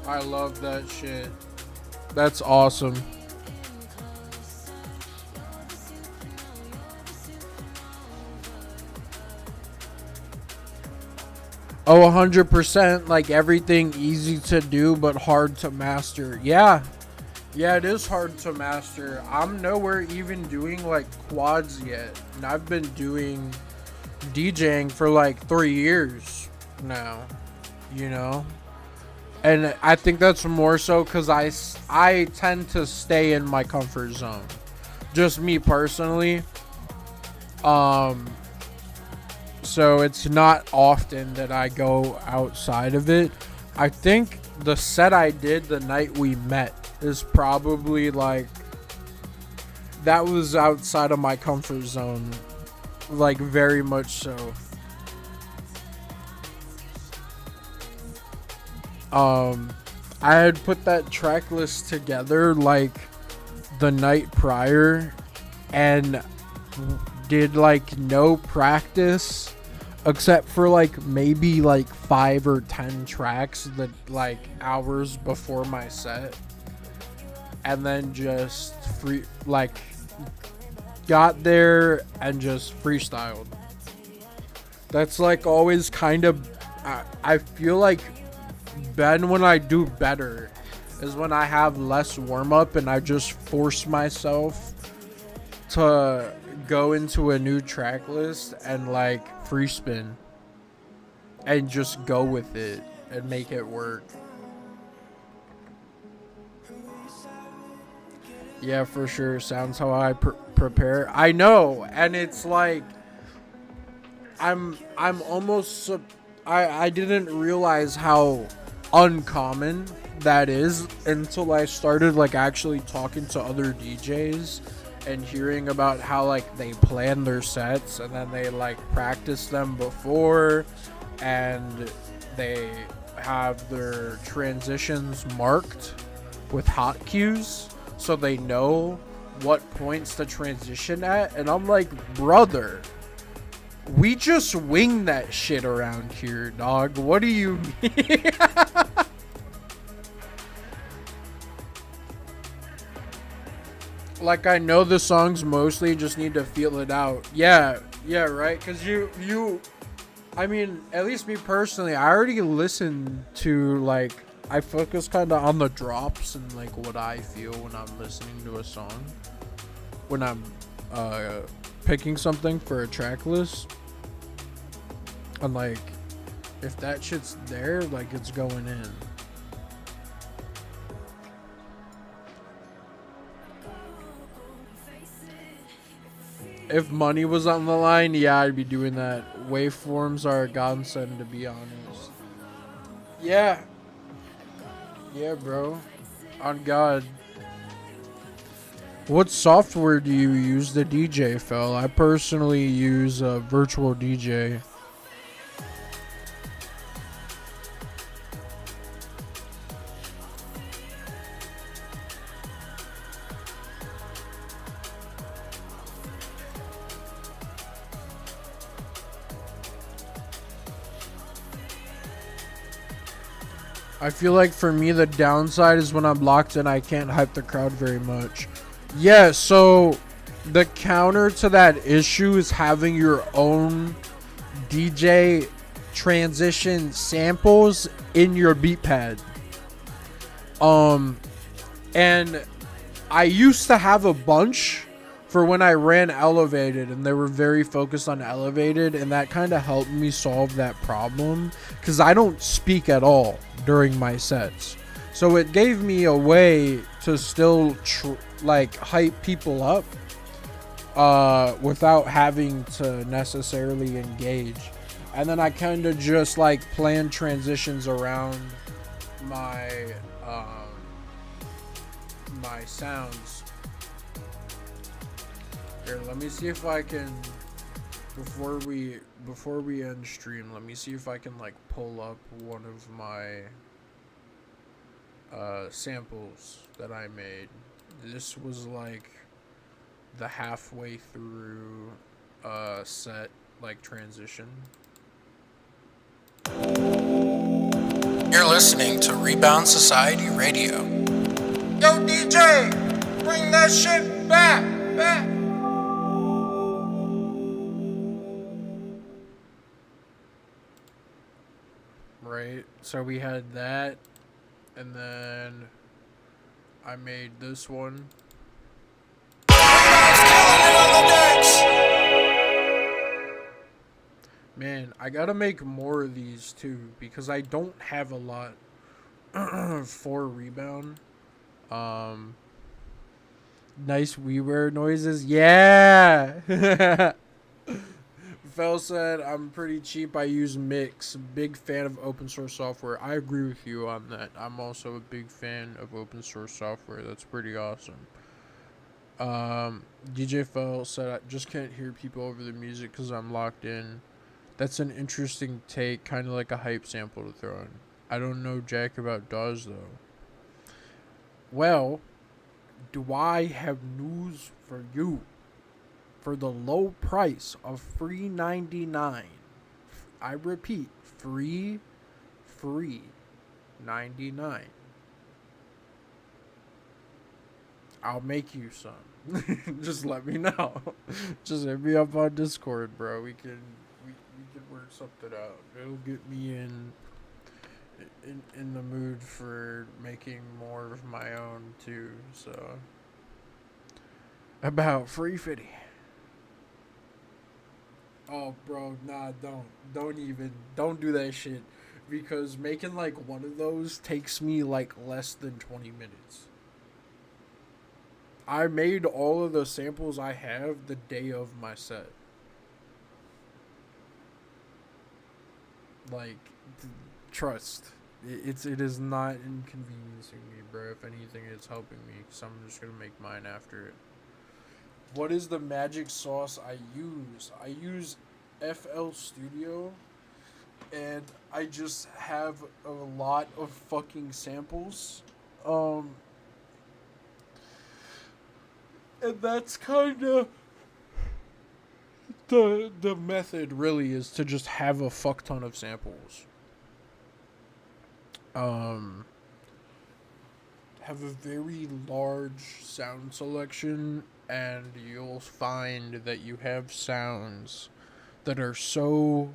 I love that shit. That's awesome. Oh, 100%. Like everything easy to do, but hard to master. Yeah. Yeah, it is hard to master. I'm nowhere even doing like quads yet. And I've been doing DJing for like 3 years now, you know? And I think that's more so because I tend to stay in my comfort zone. Just me personally. So it's not often that I go outside of it. I think the set I did the night we met is probably like, that was outside of my comfort zone. Like very much so. I had put that track list together like the night prior and did like no practice except for like maybe like 5 or 10 tracks that like hours before my set, and then just got there and just freestyled. That's like always kind of, I feel like then when I do better is when I have less warm up and I just force myself to go into a new track list and like free spin and just go with it and make it work. Yeah, for sure. Sounds how I prepare. I know, and it's like I'm almost I didn't realize how uncommon that is until I started like actually talking to other DJs and hearing about how like they plan their sets and then they like practice them before and they have their transitions marked with hot cues so they know what points to transition at. And I'm like, brother, we just wing that shit around here, dog. What do you mean? Like, I know the songs mostly just need to feel it out. Yeah, right? Because I mean, at least me personally, I already listened to, like, I focus kind of on the drops and, like, what I feel when I'm listening to a song. When I'm, picking something for a track list. And, like, if that shit's there, like, it's going in. If money was on the line, yeah, I'd be doing that. Waveforms are a godsend, to be honest. Yeah. Yeah, bro. On God. What software do you use to DJ, Phil? I personally use Virtual DJ. I feel like for me the downside is when I'm locked in I can't hype the crowd very much. Yeah, so the counter to that issue is having your own DJ transition samples in your beat pad. And I used to have a bunch for when I ran Elevated, and they were very focused on Elevated, and that kind of helped me solve that problem because I don't speak at all during my sets. So it gave me a way to still like hype people up without having to necessarily engage. And then I kind of just like plan transitions around my my sounds. Here, let me see if I can, before we end stream, let me see if I can like pull up one of my samples that I made. This was like the halfway through set like transition. You're listening to Rebound Society Radio. Yo, DJ, bring that shit back. Right, so we had that, and then I made this one. Man, I gotta make more of these too, because I don't have a lot for Rebound. Nice WiiWare noises. Yeah! Fel said, I'm pretty cheap. I use Mix. Big fan of open source software. I agree with you on that. I'm also a big fan of open source software. That's pretty awesome. DJ Fel said, I just can't hear people over the music because I'm locked in. That's an interesting take, kind of like a hype sample to throw in. I don't know jack about DAWs though. Well, do I have news for you? For the low price of $3.99. I repeat, free $99. I'll make you some. Just let me know. Just hit me up on Discord, bro. We can work something out. It'll get me in the mood for making more of my own too. So about free fitty. Oh, bro, nah, don't do that shit, because making like one of those takes me like less than 20 minutes. I made all of the samples I have the day of my set. Like, trust. It is not inconveniencing me, bro. If anything, it's helping me, because I'm just gonna make mine after it. What is the magic sauce I use? I use FL Studio, and I just have a lot of fucking samples. And that's kind of the method, really, is to just have a fuck ton of samples. Have a very large sound selection, and you'll find that you have sounds that are so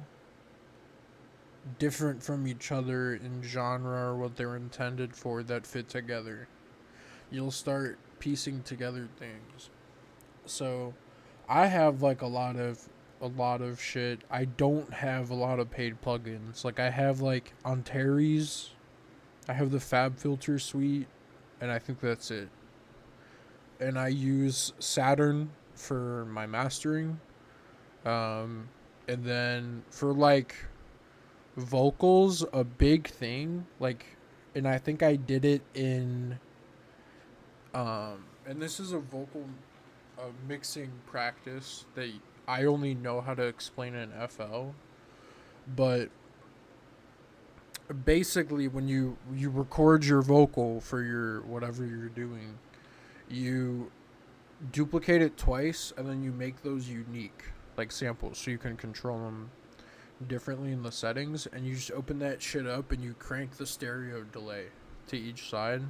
different from each other in genre or what they're intended for that fit together. You'll start piecing together things. So I have like a lot of shit. I don't have a lot of paid plugins. Like I have like Antares, I have the FabFilter suite, and I think that's it. And I use Saturn for my mastering. And then for like vocals, a big thing, like, and I think I did it in and this is a vocal mixing practice that I only know how to explain in FL, but basically when you record your vocal for your whatever you're doing, you duplicate it twice and then you make those unique like samples so you can control them differently in the settings, and you just open that shit up and you crank the stereo delay to each side,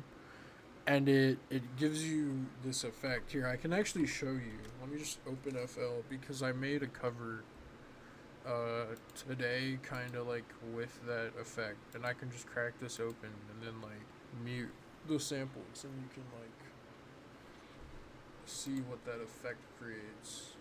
and it gives you this effect. Here, I can actually show you. Let me just open FL, because I made a cover today kind of like with that effect, and I can just crack this open and then like mute the samples, and you can like see what that effect creates.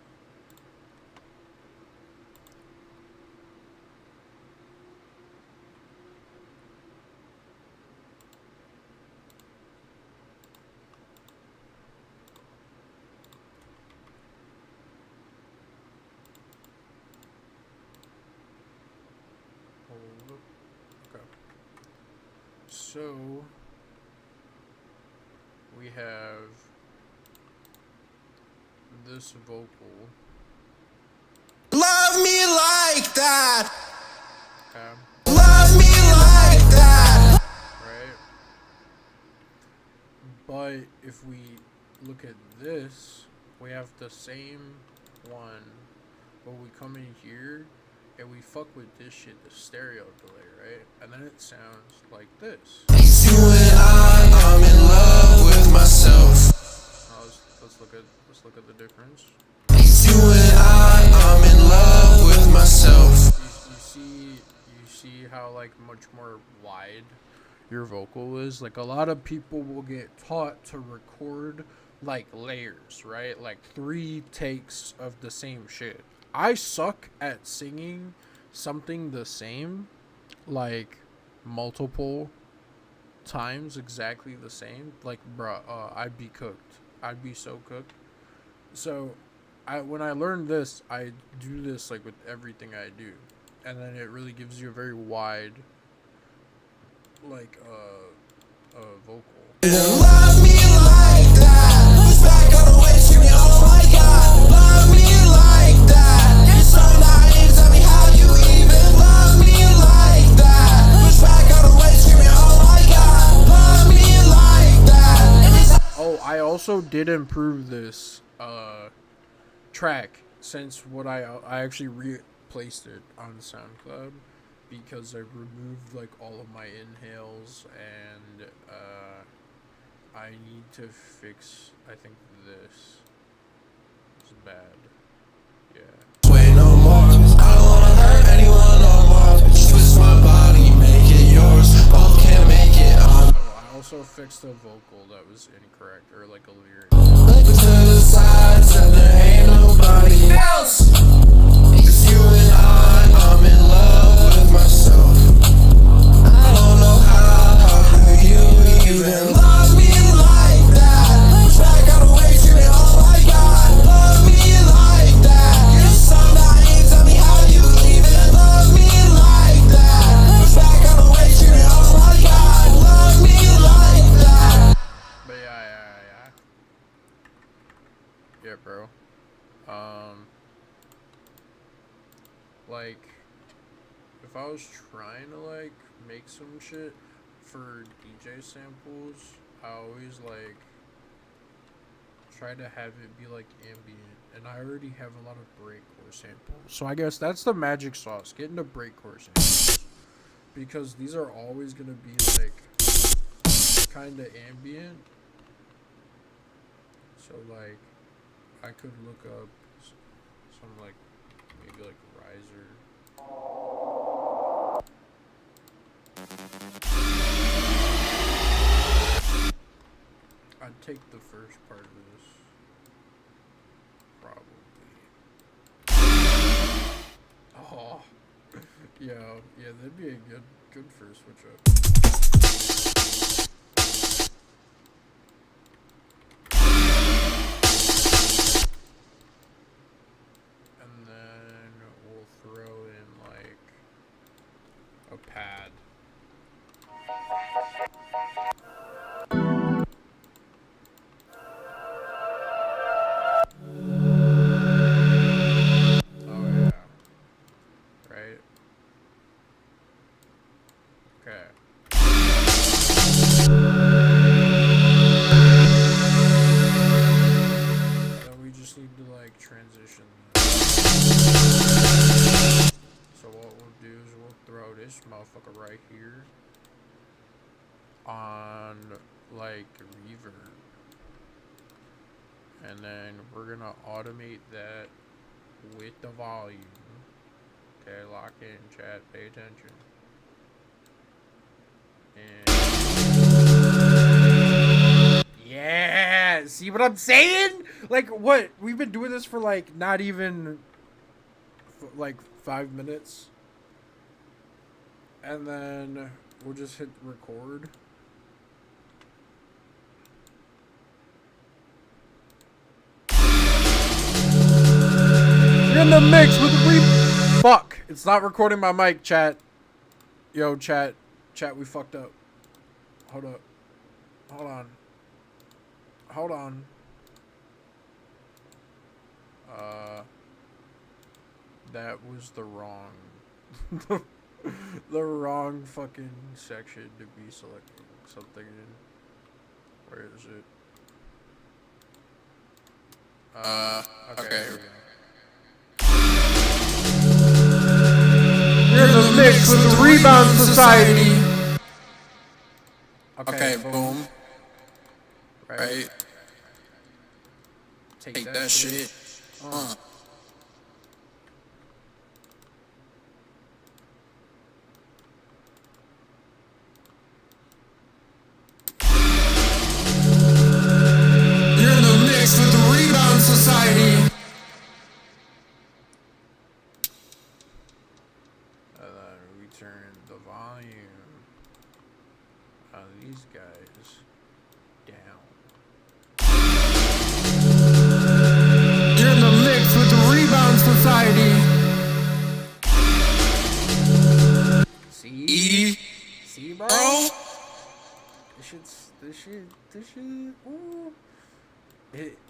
Okay. So we have this vocal. Love me like that. Okay. Love me like that. Right. But if we look at this, we have the same one, but we come in here and we fuck with this shit, the stereo delay, right? And then it sounds like this. It's you and I'm in love with myself. Now let's look at the difference. It's you and I'm in love with myself. You see how like much more wide your vocal is? Like a lot of people will get taught to record like layers, right? Like 3 takes of the same shit. I suck at singing something the same, like multiple times exactly the same. Like, bruh, I'd be cooked. I'd be so cooked. So, when I learned this, I do this like with everything I do, and then it really gives you a very wide, like, vocal. Love me like that. Push back on the way, scream me, oh my god. Love me like that. It's so naive, tell me how you even love me like that. Push back on the way, scream me, oh my god. Love me like that. Oh, I also did improve this track since what I actually replaced it on SoundCloud because I removed like all of my inhales and I need to fix, I think this is bad. Yeah. Wait no more, I don't wanna hurt anyone no more. Twist my body, make it yours. Both can't make it on. I also fixed a vocal that was incorrect, or like a lyric. Look to the sides and there ain't nobody else. It's you and I'm in love with myself. I don't know how you even love me like that. Push back on the way, screaming, oh my god. Love me like that. You're so naive, tell me how you even love me like that. Push back on the way, screaming, oh my god. Love me like that. But yeah, bro. Like, if I was trying to like make some shit for DJ samples, I always like try to have it be like ambient, and I already have a lot of breakcore samples, so I guess that's the magic sauce, getting the breakcore samples, because these are always gonna be like kind of ambient. So like I could look up some like maybe like riser. I'd take the first part of this, probably. Oh, yeah, that'd be a good first switch up. And then we'll throw in like a pad. Transition. So what we'll do is we'll throw this motherfucker right here on like reverb, and then we're gonna automate that with the volume. Okay, lock in, chat, pay attention. And yeah, see what I'm saying? Like, what? We've been doing this for, like, not even, like, 5 minutes. And then we'll just hit record. You're in the mix with the Fuck. It's not recording my mic, chat. Yo, chat. Chat, we fucked up. Hold up. Hold on. Hold on. That was the wrong the wrong fucking section to be selecting something in. Where is it? Okay, here we go. in the mix with the Rebound Society. Okay, boom. Right. Take that shit. You're in the mix with the Rebound Society. And then we turn the volume on these guys down. You're in the mix with the Rebound Society. See? See, bro? This shit, ooh.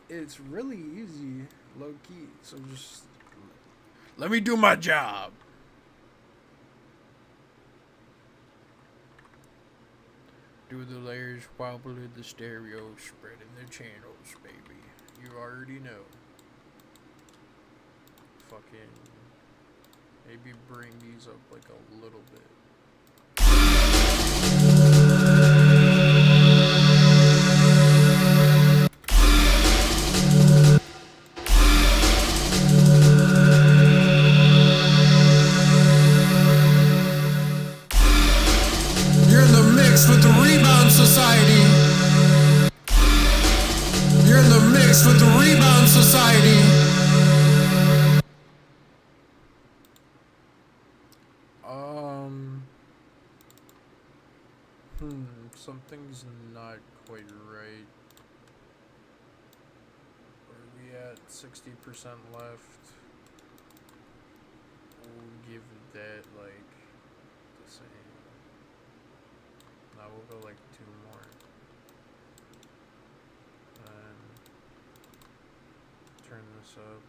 It's really easy, low key. So just let me do my job. Do the layers, wobble in the stereo, spreading the channels, baby. You already know. Fucking maybe bring these up like a little bit. You're in the mix with the Rebound Society. You're in the mix with the Rebound Society. Something's not quite right. Where are we at? 60% left. We'll give that like the same. Now we'll go like 2 more. And turn this up.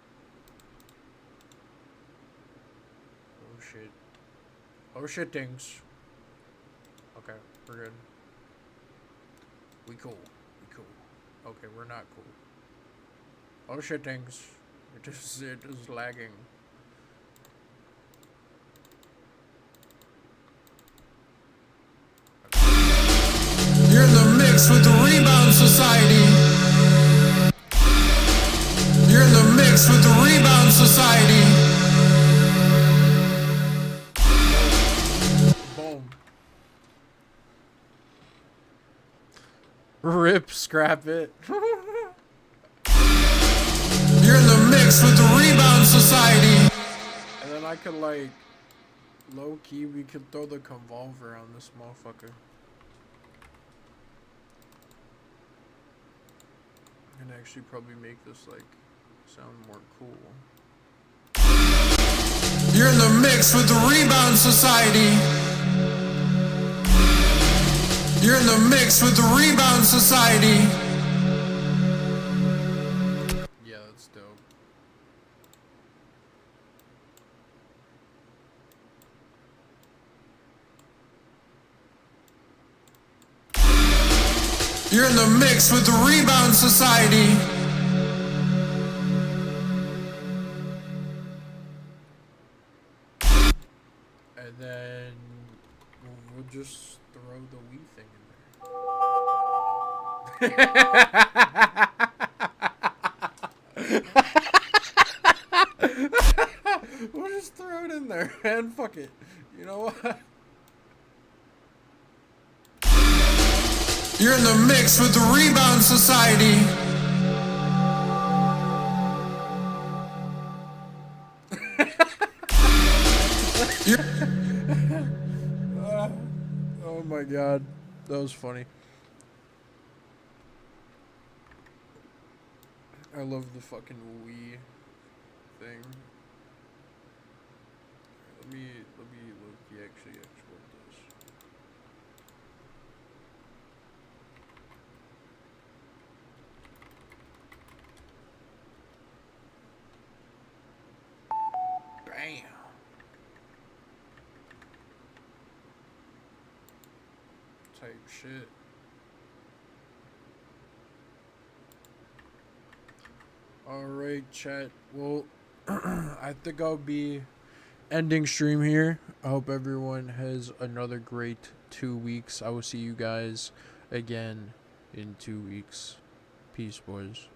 Oh shit. Oh shit, things. Okay, we're good. We cool. Okay, we're not cool. Oh shit, things. It is lagging. You're in the mix with the Rebound Society. You're in the mix with the Rebound Society. Boom. Rip, scrap it. You're in the mix with the Rebound Society. And then I could like, low key, we could throw the convolver on this motherfucker. And actually probably make this like sound more cool. You're in the mix with the Rebound Society. You're in the mix with the Rebound Society. Yeah, that's dope. You're in the mix with the Rebound Society. And then we'll just throw the Wii thing in there. We'll just throw it in there and fuck it. You know what? You're in the mix with the Rebound Society. Oh my god, that was funny. I love the fucking Wii thing. Let me actually export this. Bam. Type shit. Alright, chat. Well, I think I'll be ending stream here. I hope everyone has another great 2 weeks. I will see you guys again in 2 weeks. Peace, boys.